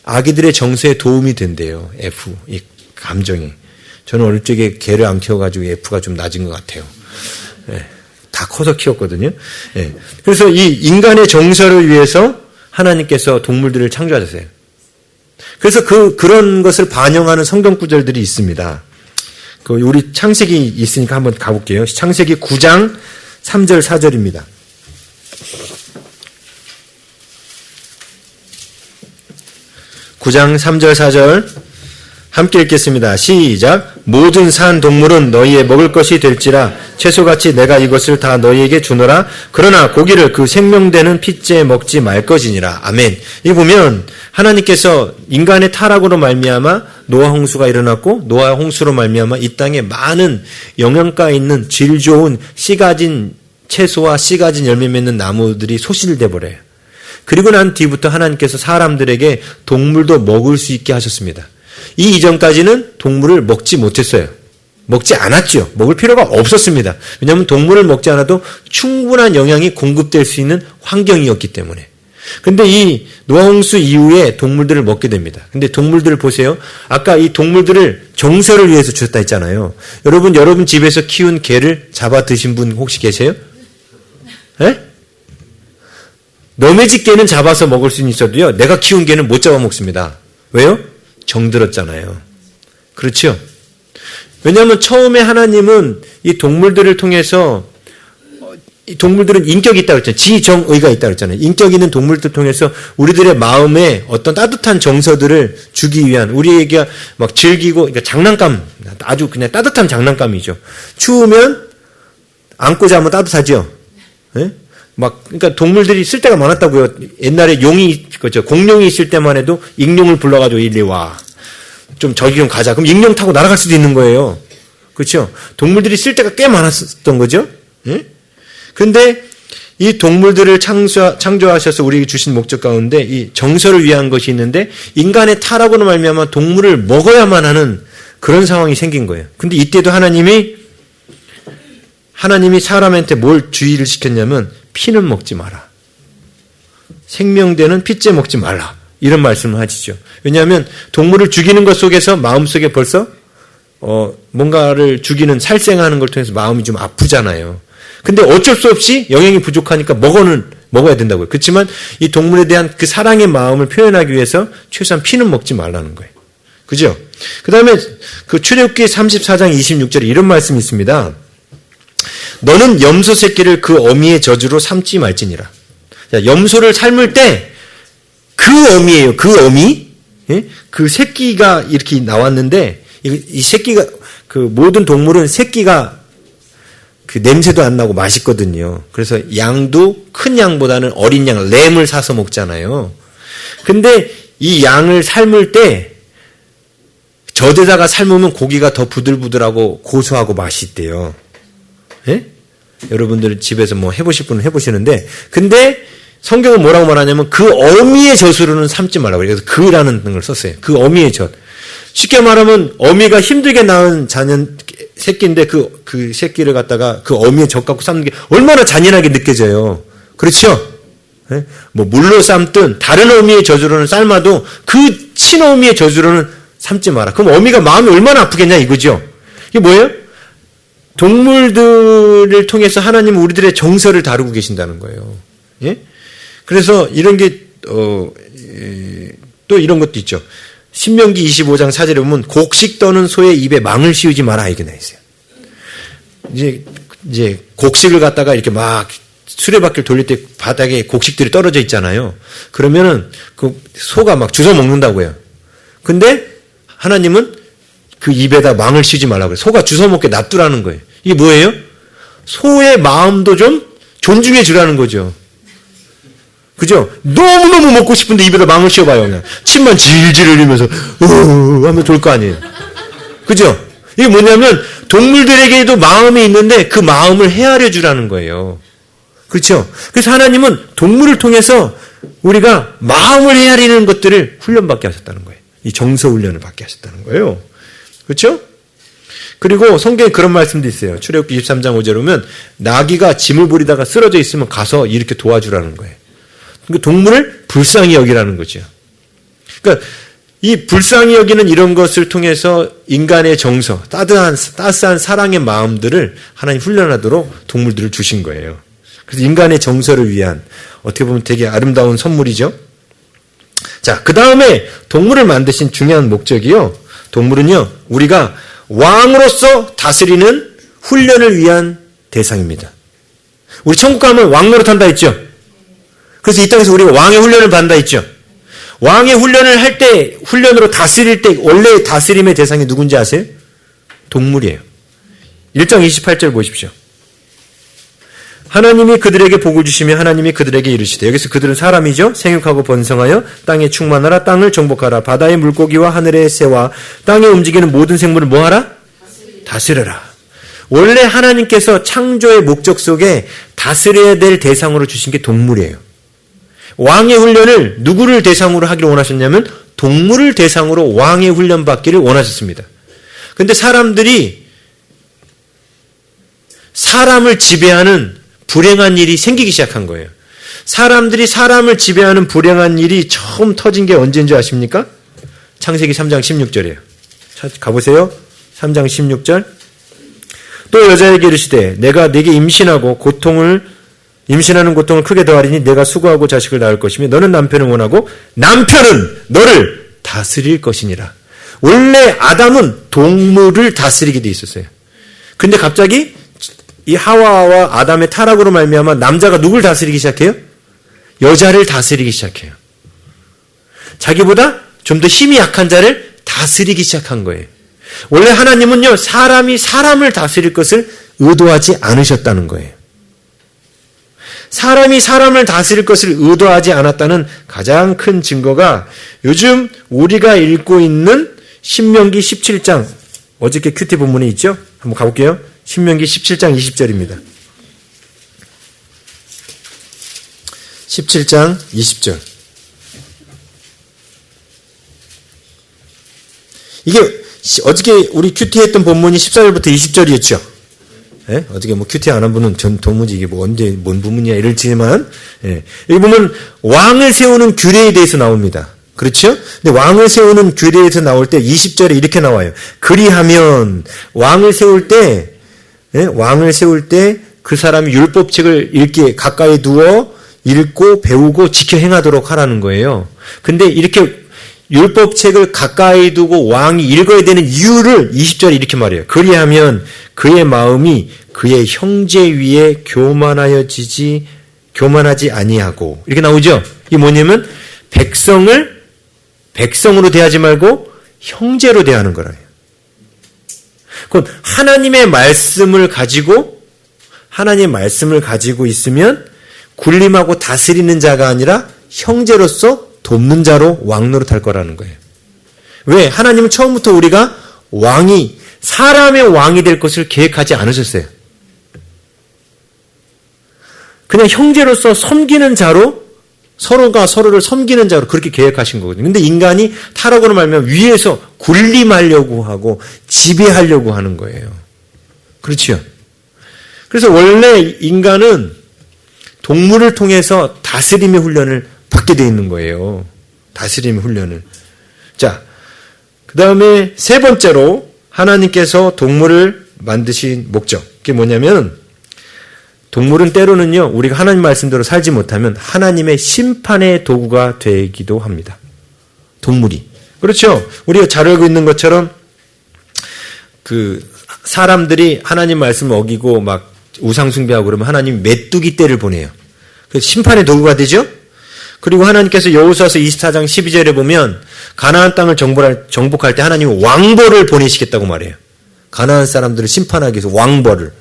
아기들의 정서에 도움이 된대요. 이 감정이. 저는 어릴 적에 개를 안 키워가지고 F가 좀 낮은 것 같아요. 네, 다 커서 키웠거든요. 네. 그래서 이 인간의 정서를 위해서 하나님께서 동물들을 창조하셨어요. 그래서 그런 것을 반영하는 성경 구절들이 있습니다. 우리 창세기 있으니까 한번 가볼게요. 창세기 9장 3절 4절입니다. 9장 3절 4절 함께 읽겠습니다. 시작. 모든 산 동물은 너희의 먹을 것이 될지라 채소같이 내가 이것을 다 너희에게 주노라. 그러나 고기를 그 생명되는 핏째 먹지 말 것이니라. 아멘. 이 보면 하나님께서 인간의 타락으로 말미암아 노아 홍수가 일어났고 노아 홍수로 말미암아 이 땅에 많은 영양가 있는 질 좋은 씨 가진 채소와 씨 가진 열매 맺는 나무들이 소실돼 버려요. 그리고 난 뒤부터 하나님께서 사람들에게 동물도 먹을 수 있게 하셨습니다. 이 이전까지는 동물을 먹지 못했어요. 먹지 않았죠. 먹을 필요가 없었습니다. 왜냐하면 동물을 먹지 않아도 충분한 영양이 공급될 수 있는 환경이었기 때문에. 근데 이 노아홍수 이후에 동물들을 먹게 됩니다. 근데 동물들을 보세요. 아까 이 동물들을 정서를 위해서 주셨다 했잖아요. 여러분 집에서 키운 개를 잡아 드신 분 혹시 계세요? 네? 너네 집 개는 잡아서 먹을 수는 있어도요. 내가 키운 개는 못 잡아 먹습니다. 왜요? 정들었잖아요. 그렇죠? 왜냐하면 처음에 하나님은 이 동물들을 통해서 이 동물들은 인격이 있다고 했잖아요. 지정의가 있다고 했잖아요. 인격 있는 동물들을 통해서 우리들의 마음에 어떤 따뜻한 정서들을 주기 위한 우리에게 막 즐기고 그러니까 장난감 아주 그냥 따뜻한 장난감이죠. 추우면 안고 자면 따뜻하죠. 네? 그러니까 동물들이 쓸 데가 많았다고요. 옛날에 공룡이 있을 때만 해도 익룡을 불러가지고 이리 와. 좀 저기 좀 가자. 그럼 익룡 타고 날아갈 수도 있는 거예요. 그렇죠? 동물들이 쓸 데가 꽤 많았던 거죠. 그런데 이 동물들을 창조하셔서 우리에게 주신 목적 가운데 이 정서를 위한 것이 있는데 인간의 타락으로 말미암아 동물을 먹어야만 하는 그런 상황이 생긴 거예요. 근데 이때도 하나님이 사람한테 뭘 주의를 시켰냐면 피는 먹지 마라. 생명되는 핏째 먹지 말라. 이런 말씀을 하시죠. 왜냐하면 동물을 죽이는 것 속에서 마음속에 벌써 뭔가를 죽이는 살생하는 걸 통해서 마음이 좀 아프잖아요. 근데 어쩔 수 없이 영양이 부족하니까 먹어야 된다고요. 그렇지만 이 동물에 대한 그 사랑의 마음을 표현하기 위해서 최소한 피는 먹지 말라는 거예요. 그죠? 그 다음에 그 출애굽기 34장 26절에 이런 말씀이 있습니다. 너는 염소 새끼를 그 어미의 저주로 삼지 말지니라. 자, 염소를 삶을 때 그 어미예요. 그 어미. 예? 그 새끼가 이렇게 나왔는데 이 새끼가 그 모든 동물은 새끼가 그 냄새도 안 나고 맛있거든요. 그래서 양도 큰 양보다는 어린 양, 램을 사서 먹잖아요. 근데 이 양을 삶을 때 젖에다가 삶으면 고기가 더 부들부들하고 고소하고 맛있대요. 예? 여러분들 집에서 뭐 해보실 분은 해보시는데, 근데 성경은 뭐라고 말하냐면 그 어미의 젖으로는 삶지 말라고. 그래서 그라는 걸 썼어요. 그 어미의 젖. 쉽게 말하면 어미가 힘들게 낳은 새끼인데 그 새끼를 갖다가 그 어미의 젖 갖고 삶는 게 얼마나 잔인하게 느껴져요. 그렇죠? 예? 뭐 물로 삶든 다른 어미의 젖으로는 삶아도 그 친어미의 젖으로는 삶지 마라. 그럼 어미가 마음이 얼마나 아프겠냐 이거죠. 이게 뭐예요? 동물들을 통해서 하나님은 우리들의 정서를 다루고 계신다는 거예요. 예? 그래서 이런 게 또 이런 것도 있죠. 신명기 25장 4절에 보면 곡식 떠는 소의 입에 망을 씌우지 마라 이게 나 있어요. 이제 곡식을 갖다가 이렇게 막 수레바퀴를 돌릴 때 바닥에 곡식들이 떨어져 있잖아요. 그러면은 그 소가 막 주워 먹는다고요. 근데 하나님은 그 입에다 망을 씌우지 말라고 해요. 소가 주워 먹게 놔두라는 거예요. 이게 뭐예요? 소의 마음도 좀 존중해 주라는 거죠. 그죠? 너무너무 먹고 싶은데 입에다 망을 씌워봐요. 그냥 침만 질질 흘리면서 하면 좋을 거 아니에요. 그죠? 이게 뭐냐면 동물들에게도 마음이 있는데 그 마음을 헤아려 주라는 거예요. 그렇죠? 그래서 하나님은 동물을 통해서 우리가 마음을 헤아리는 것들을 훈련받게 하셨다는 거예요. 이 정서 훈련을 받게 하셨다는 거예요. 그렇죠? 그리고 성경에 그런 말씀도 있어요. 출애굽기 23장 5절에 보면 나귀가 짐을 부리다가 쓰러져 있으면 가서 이렇게 도와주라는 거예요. 그러니까 동물을 불쌍히 여기라는 거죠. 그러니까 이 불쌍히 여기는 이런 것을 통해서 인간의 정서, 따스한 사랑의 마음들을 하나님 훈련하도록 동물들을 주신 거예요. 그래서 인간의 정서를 위한 어떻게 보면 되게 아름다운 선물이죠. 자, 그 다음에 동물을 만드신 중요한 목적이요. 동물은요, 우리가 왕으로서 다스리는 훈련을 위한 대상입니다. 우리 천국 가면 왕 노릇한다 했죠. 그래서 이 땅에서 우리가 왕의 훈련을 받는다 했죠. 왕의 훈련을 할 때, 훈련으로 다스릴 때 원래 다스림의 대상이 누군지 아세요? 동물이에요. 1장 28절 보십시오. 하나님이 그들에게 복을 주시며 하나님이 그들에게 이르시되, 여기서 그들은 사람이죠. 생육하고 번성하여 땅에 충만하라, 땅을 정복하라, 바다의 물고기와 하늘의 새와 땅에 움직이는 모든 생물을 뭐하라? 다스려라. 원래 하나님께서 창조의 목적 속에 다스려야 될 대상으로 주신 게 동물이에요. 왕의 훈련을 누구를 대상으로 하기를 원하셨냐면 동물을 대상으로 왕의 훈련 받기를 원하셨습니다. 그런데 사람들이 사람을 지배하는 불행한 일이 생기기 시작한 거예요. 사람들이 사람을 지배하는 불행한 일이 처음 터진 게 언제인 줄 아십니까? 창세기 3장 16절이에요. 가보세요. 3장 16절. 또 여자에게 이르시되 내가 네게 임신하는 고통을 크게 더하리니 내가 수고하고 자식을 낳을 것이며 너는 남편을 원하고 남편은 너를 다스릴 것이니라. 원래 아담은 동물을 다스리게 돼 있었어요. 근데 갑자기 이 하와와 아담의 타락으로 말미암아 남자가 누굴 다스리기 시작해요? 여자를 다스리기 시작해요. 자기보다 좀 더 힘이 약한 자를 다스리기 시작한 거예요. 원래 하나님은요, 사람이 사람을 다스릴 것을 의도하지 않으셨다는 거예요. 사람이 사람을 다스릴 것을 의도하지 않았다는 가장 큰 증거가 요즘 우리가 읽고 있는 신명기 17장, 어저께 큐티 본문에 있죠? 한번 가볼게요. 신명기 17장 20절입니다. 17장 20절. 이게 어저께 우리 큐티 했던 본문이 14절부터 20절이었죠. 예? 어저께 뭐 큐티 안 한 분은 전 도무지 이게 뭐 언제 뭔 부분이야 이럴지만, 예. 여기 보면 왕을 세우는 규례에 대해서 나옵니다. 그렇죠? 근데 왕을 세우는 규례에서 나올 때 20절에 이렇게 나와요. 그리하면 왕을 세울 때 그 사람이 율법책을 읽기에 가까이 두어 읽고 배우고 지켜 행하도록 하라는 거예요. 근데 이렇게 율법책을 가까이 두고 왕이 읽어야 되는 이유를 20절에 이렇게 말해요. 그리하면 그의 마음이 그의 형제 위에 교만하지 아니하고, 이렇게 나오죠? 이게 뭐냐면 백성으로 대하지 말고 형제로 대하는 거라요. 그건 하나님의 말씀을 가지고 있으면 군림하고 다스리는 자가 아니라 형제로서 돕는 자로 왕 노릇할 거라는 거예요. 왜? 하나님은 처음부터 우리가 사람의 왕이 될 것을 계획하지 않으셨어요. 그냥 형제로서 섬기는 자로, 서로가 서로를 섬기는 자로 그렇게 계획하신 거거든요. 근데 인간이 타락으로 말미암아 위에서 군림하려고 하고 지배하려고 하는 거예요. 그렇죠? 그래서 원래 인간은 동물을 통해서 다스림의 훈련을 받게 되어 있는 거예요. 다스림의 훈련을. 자, 그 다음에 세 번째로 하나님께서 동물을 만드신 목적. 그게 뭐냐면, 동물은 때로는요, 우리가 하나님 말씀대로 살지 못하면 하나님의 심판의 도구가 되기도 합니다. 동물이. 그렇죠? 우리가 잘 알고 있는 것처럼, 사람들이 하나님 말씀을 어기고 막 우상숭배하고 그러면 하나님이 메뚜기 떼를 보내요. 그래서 심판의 도구가 되죠? 그리고 하나님께서 여호수아서 24장 12절에 보면 가나안 땅을 정복할 때 하나님이 왕벌을 보내시겠다고 말해요. 가나안 사람들을 심판하기 위해서 왕벌을.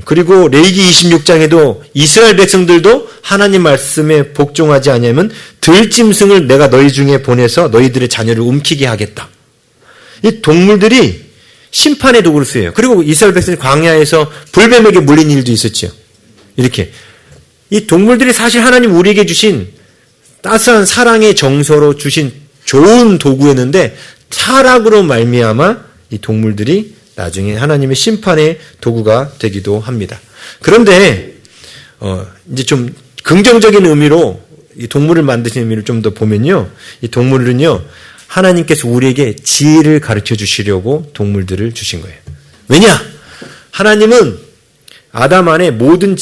그리고 레위기 26장에도 이스라엘 백성들도 하나님 말씀에 복종하지 않으면 들짐승을 내가 너희 중에 보내서 너희들의 자녀를 움키게 하겠다. 이 동물들이 심판의 도구로 쓰여요. 그리고 이스라엘 백성이 광야에서 불뱀에게 물린 일도 있었죠. 이렇게 이 동물들이 사실 하나님 우리에게 주신 따스한 사랑의 정서로 주신 좋은 도구였는데 타락으로 말미암아 이 동물들이 나중에 하나님의 심판의 도구가 되기도 합니다. 그런데 이제 좀 긍정적인 의미로 이 동물을 만드신 의미를 좀 더 보면요, 이 동물은요 하나님께서 우리에게 지혜를 가르쳐 주시려고 동물들을 주신 거예요. 왜냐? 하나님은 아담 안에 모든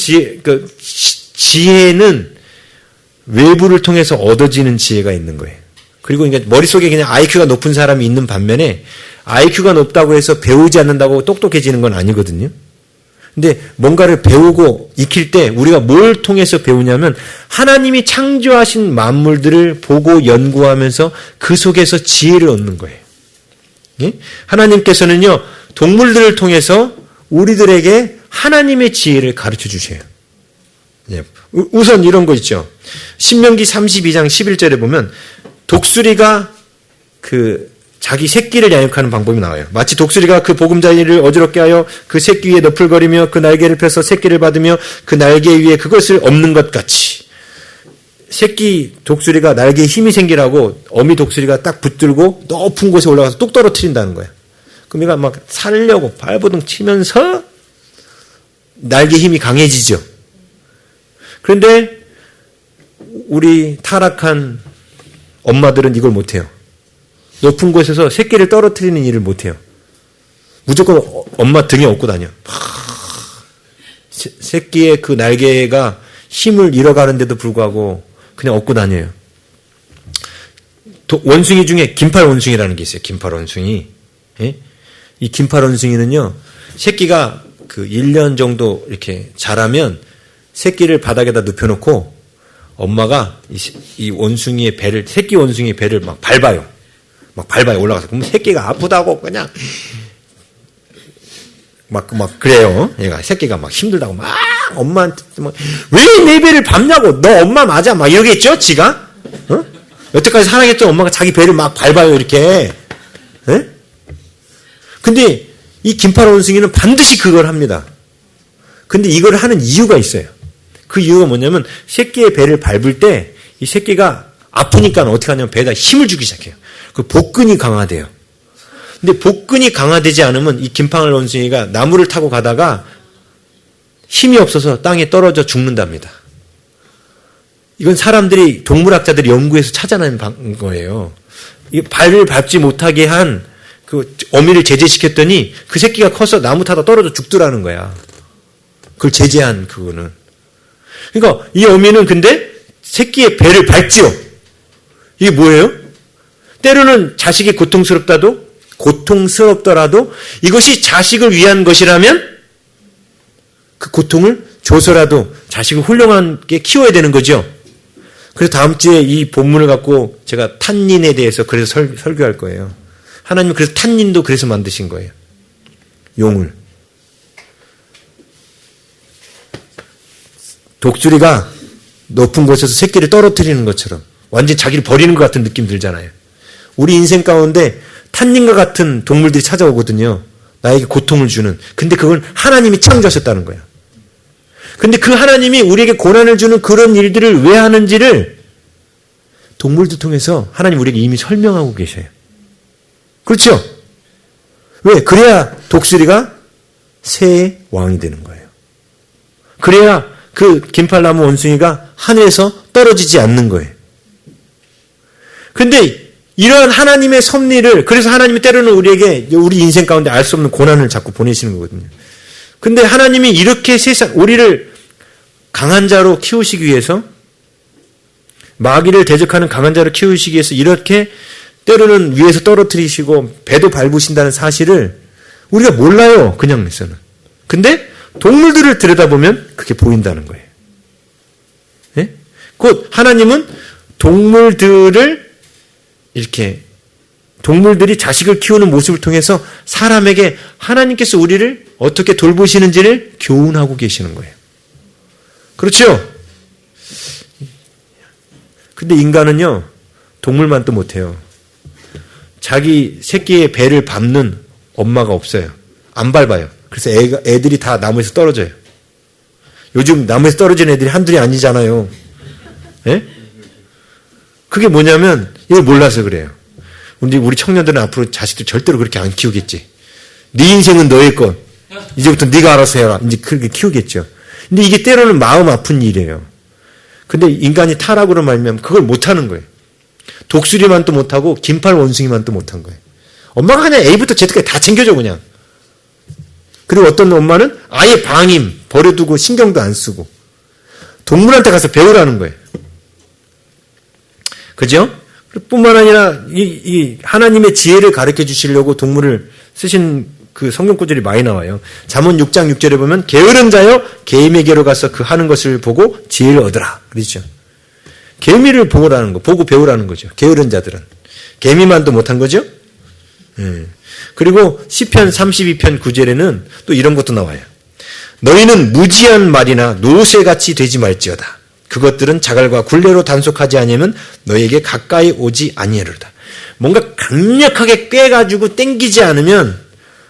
지혜는 외부를 통해서 얻어지는 지혜가 있는 거예요. 그리고 그러니까 머릿속에 그냥 IQ가 높은 사람이 있는 반면에 IQ가 높다고 해서 배우지 않는다고 똑똑해지는 건 아니거든요. 근데 뭔가를 배우고 익힐 때 우리가 뭘 통해서 배우냐면 하나님이 창조하신 만물들을 보고 연구하면서 그 속에서 지혜를 얻는 거예요. 예? 하나님께서는요 동물들을 통해서 우리들에게 하나님의 지혜를 가르쳐 주셔요. 예. 우선 이런 거 있죠. 신명기 32장 11절에 보면 독수리가 자기 새끼를 양육하는 방법이 나와요. 마치 독수리가 그 보금자리를 어지럽게 하여 그 새끼 위에 너풀거리며 그 날개를 펴서 새끼를 받으며 그 날개 위에 그것을 엎는 것 같이 새끼 독수리가 날개에 힘이 생기라고 어미 독수리가 딱 붙들고 높은 곳에 올라가서 뚝 떨어뜨린다는 거야. 그럼 얘가 막 살려고 발버둥 치면서 날개 힘이 강해지죠. 그런데 우리 타락한 엄마들은 이걸 못해요. 높은 곳에서 새끼를 떨어뜨리는 일을 못해요. 무조건 엄마 등에 업고 다녀. 새끼의 그 날개가 힘을 잃어가는데도 불구하고 그냥 업고 다녀요. 원숭이 중에 긴팔 원숭이라는 게 있어요. 긴팔 원숭이. 예? 이 긴팔 원숭이는요, 새끼가 1년 정도 이렇게 자라면 새끼를 바닥에다 눕혀놓고 엄마가 이 원숭이의 배를, 새끼 원숭이의 배를 막 밟아요. 올라가서. 그러면 새끼가 아프다고 그냥 막 그래요. 얘가 새끼가 막 힘들다고 막 엄마한테 막 왜 내 배를 밟냐고, 너 엄마 맞아 막 이러겠죠, 지가. 여태까지 사랑했던 엄마가 자기 배를 막 밟아요, 이렇게. 예? 근데 이 긴팔 원숭이는 반드시 그걸 합니다. 근데 이걸 하는 이유가 있어요. 그 이유가 뭐냐면 새끼의 배를 밟을 때 이 새끼가 아프니까 어떻게 하냐면 배에다 힘을 주기 시작해요. 그 복근이 강화돼요. 근데 복근이 강화되지 않으면 이 긴팔 원숭이가 나무를 타고 가다가 힘이 없어서 땅에 떨어져 죽는답니다. 이건 사람들이, 동물학자들이 연구해서 찾아낸 거예요. 이 발을 밟지 못하게 한 그 어미를 제재시켰더니 그 새끼가 커서 나무 타다 떨어져 죽더라는 거야. 그걸 제재한 그거는. 그러니까 이 어미는 근데 새끼의 배를 밟지요. 이게 뭐예요? 때로는 자식이 고통스럽더라도 이것이 자식을 위한 것이라면 그 고통을 줘서라도 자식을 훌륭하게 키워야 되는 거죠. 그래서 다음 주에 이 본문을 갖고 제가 탄닌에 대해서 그래서 설교할 거예요. 하나님은 그래서 탄닌도 그래서 만드신 거예요. 용을. 독수리가 높은 곳에서 새끼를 떨어뜨리는 것처럼 완전히 자기를 버리는 것 같은 느낌 들잖아요. 우리 인생 가운데 탄닌과 같은 동물들이 찾아오거든요. 나에게 고통을 주는. 근데 그건 하나님이 창조하셨다는 거야. 근데 그 하나님이 우리에게 고난을 주는 그런 일들을 왜 하는지를 동물들 통해서 하나님 우리에게 이미 설명하고 계셔요. 그렇죠? 왜? 그래야 독수리가 새의 왕이 되는 거예요. 그래야 그 긴팔나무 원숭이가 하늘에서 떨어지지 않는 거예요. 근데 이러한 하나님의 섭리를, 그래서 하나님이 때로는 우리에게 우리 인생 가운데 알 수 없는 고난을 자꾸 보내시는 거거든요. 근데 하나님이 이렇게 우리를 강한 자로 키우시기 위해서, 마귀를 대적하는 강한 자로 키우시기 위해서 이렇게 때로는 위에서 떨어뜨리시고 배도 밟으신다는 사실을 우리가 몰라요, 그냥에서는. 근데 동물들을 들여다보면 그게 보인다는 거예요. 예? 곧 하나님은 동물들을 이렇게 동물들이 자식을 키우는 모습을 통해서 사람에게 하나님께서 우리를 어떻게 돌보시는지를 교훈하고 계시는 거예요. 그렇죠? 근데 인간은요, 동물만 또 못해요. 자기 새끼의 배를 밟는 엄마가 없어요. 안 밟아요. 그래서 애들이 다 나무에서 떨어져요. 요즘 나무에서 떨어지는 애들이 한둘이 아니잖아요. 예? 그게 뭐냐면 이걸 몰라서 그래요. 우리 청년들은 앞으로 자식들 절대로 그렇게 안 키우겠지. 네 인생은 너의 것. 이제부터 네가 알아서 해라. 이제 그렇게 키우겠죠. 근데 이게 때로는 마음 아픈 일이에요. 근데 인간이 타락으로 말미암아 그걸 못하는 거예요. 독수리만 또 못하고 긴팔 원숭이만 또 못한 거예요. 엄마가 그냥 A부터 Z까지 다 챙겨줘 그냥. 그리고 어떤 엄마는 아예 방임 버려두고 신경도 안 쓰고 동물한테 가서 배우라는 거예요. 그죠? 뿐만 아니라 이 하나님의 지혜를 가르쳐 주시려고 동물을 쓰신 그 성경 구절이 많이 나와요. 잠언 6장 6절에 보면 게으른 자여 개미에게로 가서 그 하는 것을 보고 지혜를 얻으라. 그렇죠? 개미를 보고 배우라는 거죠. 게으른 자들은. 개미만도 못한 거죠? 그리고 시편 32편 9절에는 또 이런 것도 나와요. 너희는 무지한 말이나 노새같이 되지 말지어다. 그것들은 자갈과 굴레로 단속하지 아니하면 너희에게 가까이 오지 아니하리로다. 뭔가 강력하게 꿰가지고 땡기지 않으면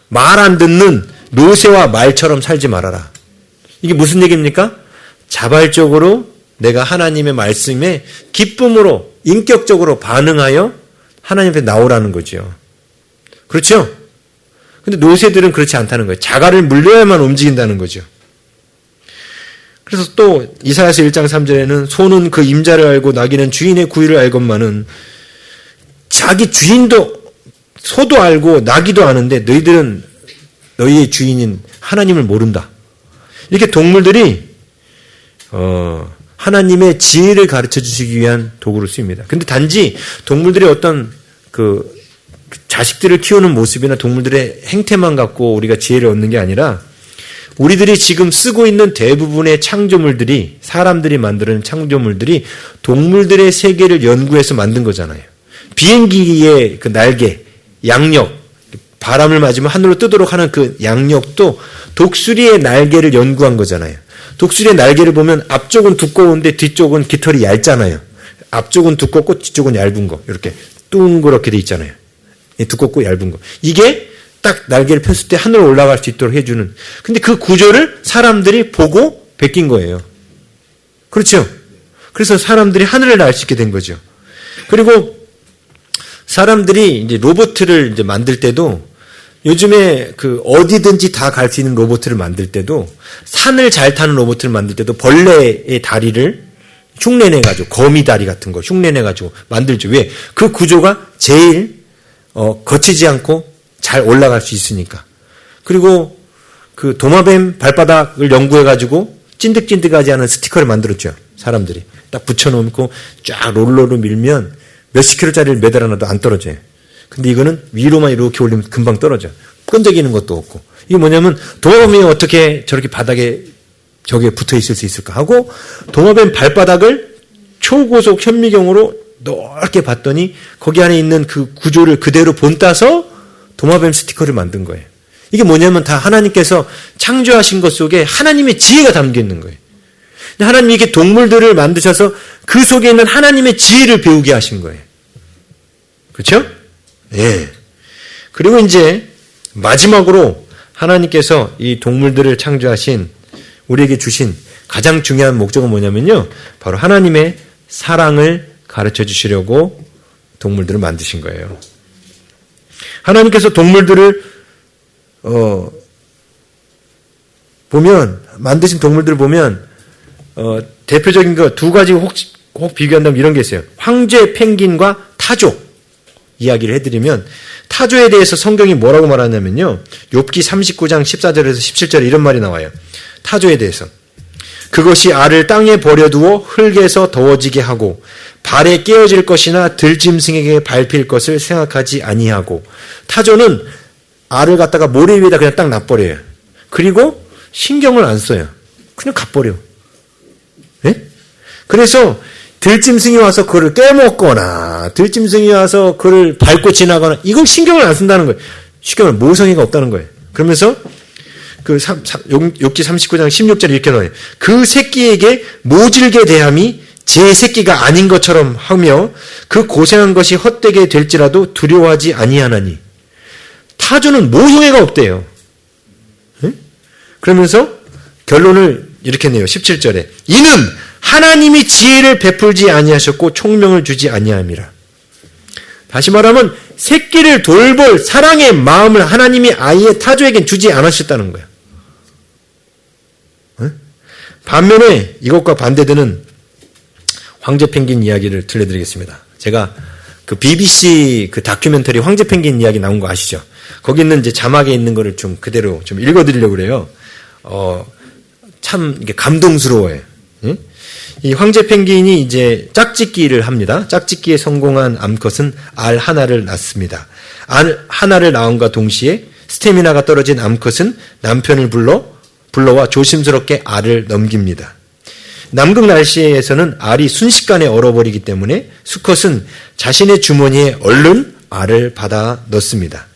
말 안 듣는 노새와 말처럼 살지 말아라. 이게 무슨 얘기입니까? 자발적으로 내가 하나님의 말씀에 기쁨으로 인격적으로 반응하여 하나님 앞에 나오라는 거죠. 그렇죠? 근데 노새들은 그렇지 않다는 거예요. 자갈을 물려야만 움직인다는 거죠. 그래서 또 이사야서 1장 3절에는 소는 그 임자를 알고 나귀는 주인의 구의를 알건만은 자기 주인도 소도 알고 나귀도 아는데 너희들은 너희의 주인인 하나님을 모른다. 이렇게 동물들이 하나님의 지혜를 가르쳐 주시기 위한 도구로 쓰입니다. 근데 단지 동물들의 어떤 그 자식들을 키우는 모습이나 동물들의 행태만 갖고 우리가 지혜를 얻는 게 아니라 우리들이 지금 쓰고 있는 대부분의 창조물들이 사람들이 만드는 창조물들이 동물들의 세계를 연구해서 만든 거잖아요. 비행기의 그 날개, 양력, 바람을 맞으면 하늘로 뜨도록 하는 그 양력도 독수리의 날개를 연구한 거잖아요. 독수리의 날개를 보면 앞쪽은 두꺼운데 뒤쪽은 깃털이 얇잖아요. 앞쪽은 두껍고 뒤쪽은 얇은 거. 이렇게 둥그렇게 돼 있잖아요. 두껍고 얇은 거. 이게 딱 날개를 폈을 때 하늘로 올라갈 수 있도록 해주는. 근데 그 구조를 사람들이 보고 베낀 거예요. 그렇죠? 그래서 사람들이 하늘을 날 수 있게 된 거죠. 그리고 사람들이 이제 로봇을 이제 만들 때도 요즘에 그 어디든지 다 갈 수 있는 로봇을 만들 때도 산을 잘 타는 로봇을 만들 때도 벌레의 다리를 흉내내가지고 거미 다리 같은 거 흉내내가지고 만들죠. 왜? 그 구조가 제일 거치지 않고 잘 올라갈 수 있으니까. 그리고 그 도마뱀 발바닥을 연구해가지고 찐득찐득하지 않은 스티커를 만들었죠. 사람들이. 딱 붙여놓고 쫙 롤러로 밀면 몇십 킬로짜리를 매달아놔도 안 떨어져요. 근데 이거는 위로만 이렇게 올리면 금방 떨어져. 끈적이는 것도 없고. 이게 뭐냐면 도마뱀이 어떻게 저렇게 바닥에 저기에 붙어 있을 수 있을까 하고 도마뱀 발바닥을 초고속 현미경으로 넓게 봤더니 거기 안에 있는 그 구조를 그대로 본따서 도마뱀 스티커를 만든 거예요. 이게 뭐냐면 다 하나님께서 창조하신 것 속에 하나님의 지혜가 담겨 있는 거예요. 하나님이 이렇게 동물들을 만드셔서 그 속에 있는 하나님의 지혜를 배우게 하신 거예요. 그렇죠? 예. 그리고 이제 마지막으로 하나님께서 이 동물들을 창조하신 우리에게 주신 가장 중요한 목적은 뭐냐면요. 바로 하나님의 사랑을 가르쳐 주시려고 동물들을 만드신 거예요. 하나님께서 동물들을 보면 만드신 동물들을 보면 대표적인 거 두 가지 혹 비교한다면 이런 게 있어요. 황제 펭귄과 타조 이야기를 해드리면 타조에 대해서 성경이 뭐라고 말하냐면요. 욥기 39장 14절에서 17절에 이런 말이 나와요. 타조에 대해서 그것이 알을 땅에 버려두어 흙에서 더워지게 하고 발에 깨어질 것이나 들짐승에게 밟힐 것을 생각하지 아니하고 타조는 알을 갖다가 모래 위에다 그냥 딱 놔버려요. 그리고 신경을 안 써요. 그냥 가버려. 네? 그래서 들짐승이 와서 그를 깨먹거나 들짐승이 와서 그를 밟고 지나가거나 이건 신경을 안 쓴다는 거예요. 신경을 모성애가 없다는 거예요. 그러면서 그 욥기 39장 16절에 이렇게 나와요. 그 새끼에게 모질게 대함이 제 새끼가 아닌 것처럼 하며 그 고생한 것이 헛되게 될지라도 두려워하지 아니하나니. 타조는 모성애가 없대요. 네? 그러면서 결론을 이렇게 내요. 17절에 이는 하나님이 지혜를 베풀지 아니하셨고 총명을 주지 아니함이라. 다시 말하면 새끼를 돌볼 사랑의 마음을 하나님이 아예 타조에겐 주지 않으셨다는 거예요. 네? 반면에 이것과 반대되는 황제 펭귄 이야기를 들려드리겠습니다. 제가 그 BBC 그 다큐멘터리 황제 펭귄 이야기 나온 거 아시죠? 거기 있는 이제 자막에 있는 거를 좀 그대로 좀 읽어드리려고 그래요. 참 이게 감동스러워요. 예? 이 황제 펭귄이 이제 짝짓기를 합니다. 짝짓기에 성공한 암컷은 알 하나를 낳습니다. 알 하나를 낳음과 동시에 스태미나가 떨어진 암컷은 남편을 불러와 조심스럽게 알을 넘깁니다. 남극 날씨에서는 알이 순식간에 얼어버리기 때문에 수컷은 자신의 주머니에 얼른 알을 받아 넣습니다.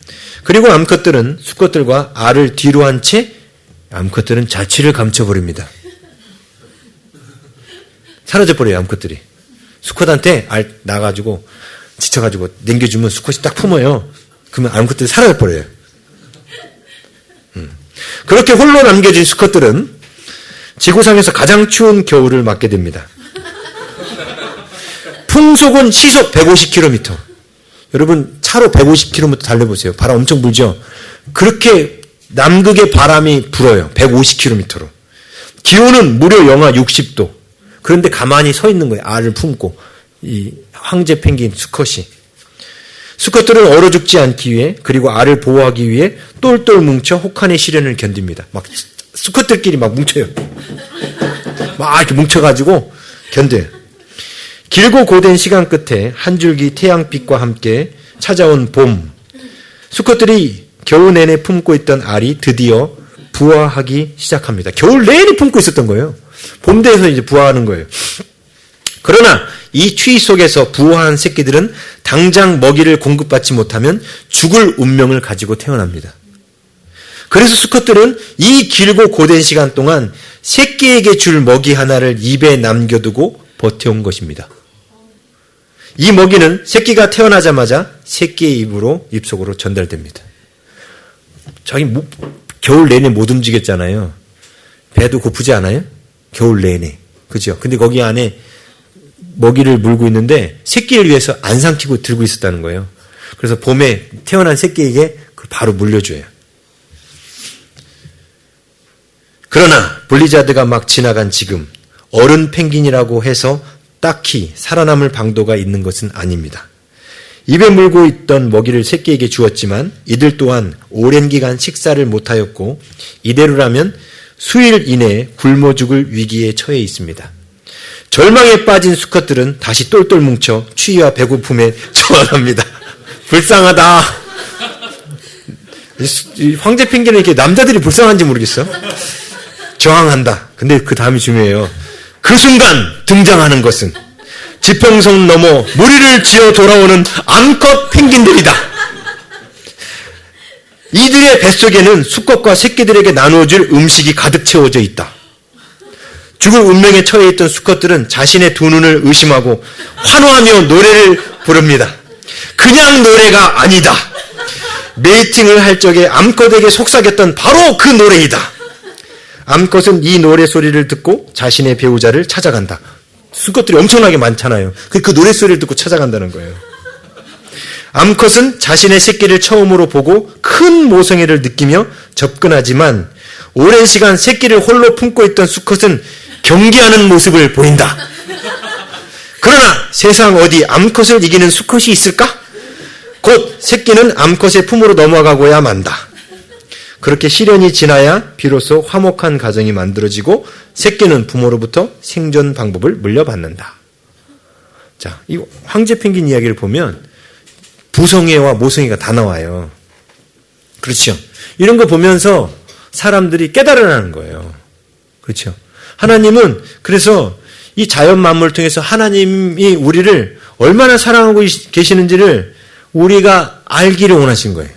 그리고 암컷들은 수컷들과 알을 뒤로 한 채 암컷들은 자취를 감춰버립니다. 사라져버려요, 암컷들이. 수컷한테 알 나가지고 지쳐가지고 남겨주면 수컷이 딱 품어요. 그러면 암컷들이 사라져버려요. 그렇게 홀로 남겨진 수컷들은 지구상에서 가장 추운 겨울을 맞게 됩니다. 풍속은 시속 150km. 여러분 차로 150km 달려보세요. 바람 엄청 불죠? 그렇게 남극의 바람이 불어요. 150km로. 기온은 무려 영하 60도. 그런데 가만히 서 있는 거예요. 알을 품고. 이 황제 펭귄 수컷이. 수컷들은 얼어 죽지 않기 위해 그리고 알을 보호하기 위해 똘똘 뭉쳐 혹한의 시련을 견딥니다. 막 수컷들끼리 막 뭉쳐요. 막 이렇게 뭉쳐가지고 견뎌요. 길고 고된 시간 끝에 한 줄기 태양빛과 함께 찾아온 봄. 수컷들이 겨우 내내 품고 있던 알이 드디어 부화하기 시작합니다. 겨울 내내 품고 있었던 거예요. 봄 돼서 이제 부화하는 거예요. 그러나 이 추위 속에서 부화한 새끼들은 당장 먹이를 공급받지 못하면 죽을 운명을 가지고 태어납니다. 그래서 수컷들은 이 길고 고된 시간 동안 새끼에게 줄 먹이 하나를 입에 남겨두고 버텨온 것입니다. 이 먹이는 새끼가 태어나자마자 새끼의 입속으로 전달됩니다. 자기 겨울 내내 못 움직였잖아요. 배도 고프지 않아요? 겨울 내내. 그죠? 근데 거기 안에 먹이를 물고 있는데 새끼를 위해서 안 삼키고 들고 있었다는 거예요. 그래서 봄에 태어난 새끼에게 그걸 바로 물려줘요. 그러나 블리자드가 막 지나간 지금 어른 펭귄이라고 해서 딱히 살아남을 방도가 있는 것은 아닙니다. 입에 물고 있던 먹이를 새끼에게 주었지만 이들 또한 오랜 기간 식사를 못하였고 이대로라면 수일 이내에 굶어 죽을 위기에 처해 있습니다. 절망에 빠진 수컷들은 다시 똘똘 뭉쳐 추위와 배고픔에 저항합니다. 불쌍하다. 이 황제 펭귄은 이렇게 남자들이 불쌍한지 모르겠어. 저항한다. 근데 그 다음이 중요해요. 그 순간 등장하는 것은 지평선 넘어 무리를 지어 돌아오는 암컷 펭귄들이다. 이들의 뱃속에는 수컷과 새끼들에게 나누어줄 음식이 가득 채워져 있다. 죽을 운명에 처해 있던 수컷들은 자신의 두 눈을 의심하고 환호하며 노래를 부릅니다. 그냥 노래가 아니다. 메이팅을 할 적에 암컷에게 속삭였던 바로 그 노래이다. 암컷은 이 노래소리를 듣고 자신의 배우자를 찾아간다. 수컷들이 엄청나게 많잖아요. 그 노래소리를 듣고 찾아간다는 거예요. 암컷은 자신의 새끼를 처음으로 보고 큰 모성애를 느끼며 접근하지만 오랜 시간 새끼를 홀로 품고 있던 수컷은 경계하는 모습을 보인다. 그러나 세상 어디 암컷을 이기는 수컷이 있을까? 곧 새끼는 암컷의 품으로 넘어가고야 만다. 그렇게 시련이 지나야 비로소 화목한 가정이 만들어지고 새끼는 부모로부터 생존 방법을 물려받는다. 자, 이 황제 펭귄 이야기를 보면 부성애와 모성애가 다 나와요. 그렇죠. 이런 거 보면서 사람들이 깨달으라는 거예요. 그렇죠. 하나님은 그래서 이 자연 만물을 통해서 하나님이 우리를 얼마나 사랑하고 계시는지를 우리가 알기를 원하신 거예요.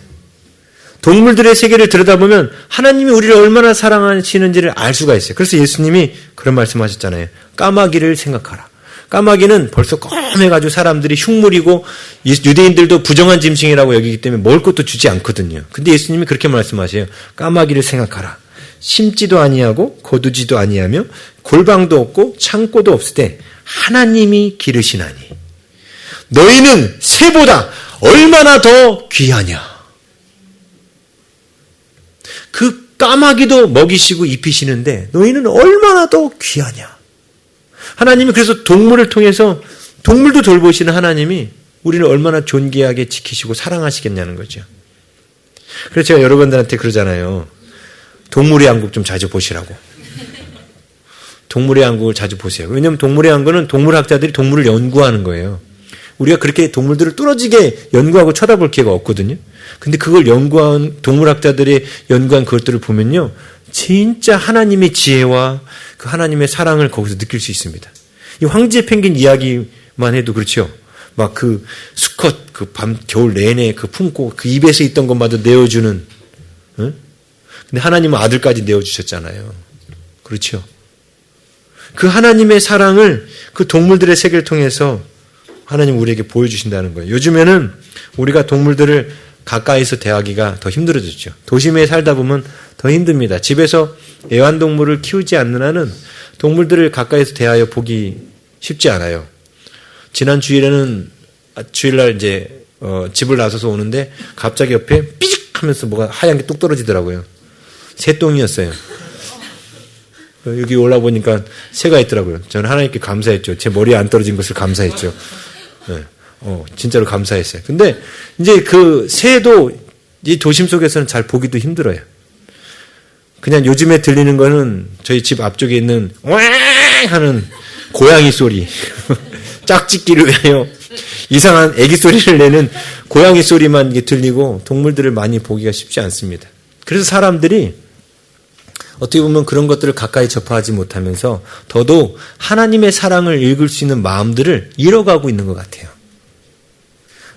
동물들의 세계를 들여다보면 하나님이 우리를 얼마나 사랑하시는지를 알 수가 있어요. 그래서 예수님이 그런 말씀하셨잖아요. 까마귀를 생각하라. 까마귀는 벌써 검해가지고 사람들이 흉물이고 유대인들도 부정한 짐승이라고 여기기 때문에 먹을 것도 주지 않거든요. 근데 예수님이 그렇게 말씀하세요. 까마귀를 생각하라. 심지도 아니하고 거두지도 아니하며 골방도 없고 창고도 없을 때 하나님이 기르시나니 너희는 새보다 얼마나 더 귀하냐. 그 까마귀도 먹이시고 입히시는데 너희는 얼마나 더 귀하냐. 하나님이 그래서 동물을 통해서 동물도 돌보시는 하나님이 우리를 얼마나 존귀하게 지키시고 사랑하시겠냐는 거죠. 그래서 제가 여러분들한테 그러잖아요. 동물의 왕국 좀 자주 보시라고. 동물의 왕국을 자주 보세요. 왜냐하면 동물의 왕국은 동물학자들이 동물을 연구하는 거예요. 우리가 그렇게 동물들을 뚫어지게 연구하고 쳐다볼 기회가 없거든요. 근데 그걸 연구한 동물학자들이 연구한 그것들을 보면요. 진짜 하나님의 지혜와 그 하나님의 사랑을 거기서 느낄 수 있습니다. 이 황제 펭귄 이야기만 해도 그렇죠. 막 그 수컷 그 밤 겨울 내내 그 품고 그 입에서 있던 것마다 내어주는. 응? 근데 하나님은 아들까지 내어주셨잖아요. 그렇죠. 그 하나님의 사랑을 그 동물들의 세계를 통해서 하나님 우리에게 보여주신다는 거예요. 요즘에는 우리가 동물들을 가까이서 대하기가 더 힘들어졌죠. 도심에 살다 보면 더 힘듭니다. 집에서 애완동물을 키우지 않는 한은 동물들을 가까이서 대하여 보기 쉽지 않아요. 지난 주일에는 주일날 이제 집을 나서서 오는데 갑자기 옆에 삐직 하면서 뭐가 하얀 게 뚝 떨어지더라고요. 새똥이었어요. 여기 올라보니까 새가 있더라고요. 저는 하나님께 감사했죠. 제 머리에 안 떨어진 것을 감사했죠. 네. 진짜로 감사했어요. 근데 이제 그 새도 이 도심 속에서는 잘 보기도 힘들어요. 그냥 요즘에 들리는 거는 저희 집 앞쪽에 있는 왱 하는 고양이 소리. 짝짓기를 위하여 이상한 애기 소리를 내는 고양이 소리만 들리고 동물들을 많이 보기가 쉽지 않습니다. 그래서 사람들이 어떻게 보면 그런 것들을 가까이 접하지 못하면서 더더욱 하나님의 사랑을 읽을 수 있는 마음들을 잃어가고 있는 것 같아요.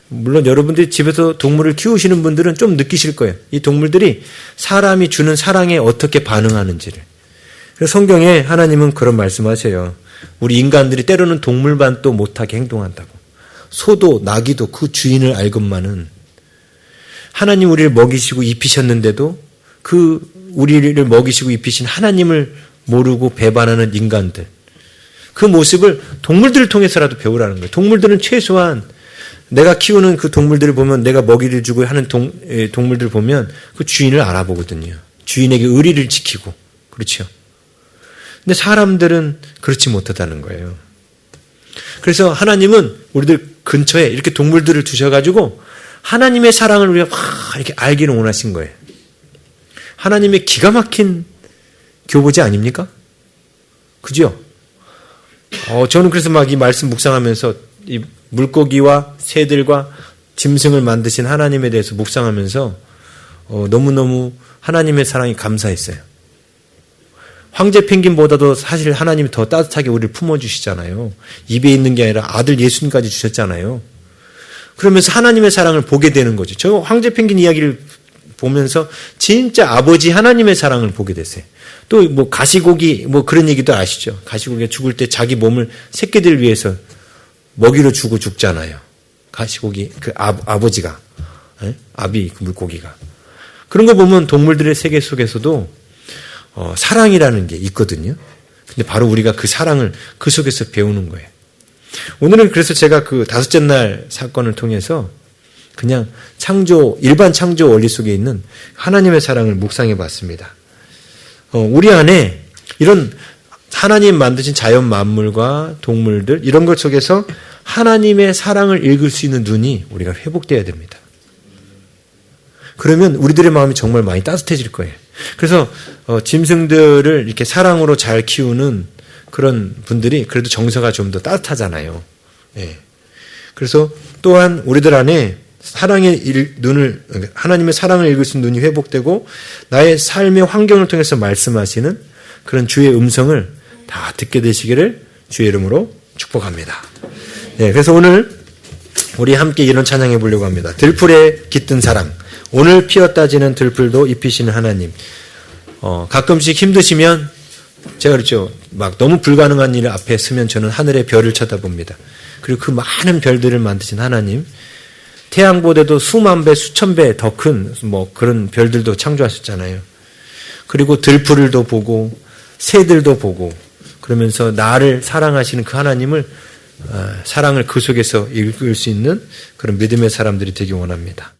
물론 여러분들이 집에서 동물을 키우시는 분들은 좀 느끼실 거예요. 이 동물들이 사람이 주는 사랑에 어떻게 반응하는지를. 그래서 성경에 하나님은 그런 말씀하세요. 우리 인간들이 때로는 동물반도 못하게 행동한다고. 소도 나귀도 그 주인을 알건만은 하나님 우리를 먹이시고 입히셨는데도 그 우리를 먹이시고 입히신 하나님을 모르고 배반하는 인간들. 그 모습을 동물들을 통해서라도 배우라는 거예요. 동물들은 최소한 내가 키우는 그 동물들을 보면 내가 먹이를 주고 하는 동물들을 보면 그 주인을 알아보거든요. 주인에게 의리를 지키고. 그렇죠. 근데 사람들은 그렇지 못하다는 거예요. 그래서 하나님은 우리들 근처에 이렇게 동물들을 두셔가지고 하나님의 사랑을 우리가 막 이렇게 알기를 원하신 거예요. 하나님의 기가 막힌 교보제 아닙니까? 그죠? 저는 그래서 막 이 말씀 묵상하면서 이 물고기와 새들과 짐승을 만드신 하나님에 대해서 묵상하면서 너무너무 하나님의 사랑이 감사했어요. 황제 펭귄보다도 사실 하나님이 더 따뜻하게 우리를 품어주시잖아요. 입에 있는 게 아니라 아들 예수님까지 주셨잖아요. 그러면서 하나님의 사랑을 보게 되는 거죠. 저 황제 펭귄 이야기를 보면서 진짜 아버지 하나님의 사랑을 보게 됐어요. 또 뭐 가시고기 뭐 그런 얘기도 아시죠? 가시고기가 죽을 때 자기 몸을 새끼들 위해서 먹이로 주고 죽잖아요. 가시고기 그 아버지가 아비 그 물고기가 그런 거 보면 동물들의 세계 속에서도 사랑이라는 게 있거든요. 근데 바로 우리가 그 사랑을 그 속에서 배우는 거예요. 오늘은 그래서 제가 그 다섯째 날 사건을 통해서 그냥 일반 창조 원리 속에 있는 하나님의 사랑을 묵상해 봤습니다. 우리 안에 이런 하나님 만드신 자연 만물과 동물들 이런 것 속에서 하나님의 사랑을 읽을 수 있는 눈이 우리가 회복돼야 됩니다. 그러면 우리들의 마음이 정말 많이 따뜻해질 거예요. 그래서 짐승들을 이렇게 사랑으로 잘 키우는 그런 분들이 그래도 정서가 좀 더 따뜻하잖아요. 예. 그래서 또한 우리들 안에 하나님의 사랑을 읽을 수 있는 눈이 회복되고 나의 삶의 환경을 통해서 말씀하시는 그런 주의 음성을 다 듣게 되시기를 주의 이름으로 축복합니다. 네, 그래서 오늘 우리 함께 이런 찬양해 보려고 합니다. 들풀에 깃든 사랑. 오늘 피었다 지는 들풀도 입히시는 하나님. 가끔씩 힘드시면 제가 그랬죠. 막 너무 불가능한 일 앞에 서면 저는 하늘의 별을 쳐다봅니다. 그리고 그 많은 별들을 만드신 하나님, 태양보다도 수만 배, 수천 배 더 큰 그런 별들도 창조하셨잖아요. 그리고 들풀을도 보고 새들도 보고 그러면서 나를 사랑하시는 그 하나님을 사랑을 그 속에서 읽을 수 있는 그런 믿음의 사람들이 되기 원합니다.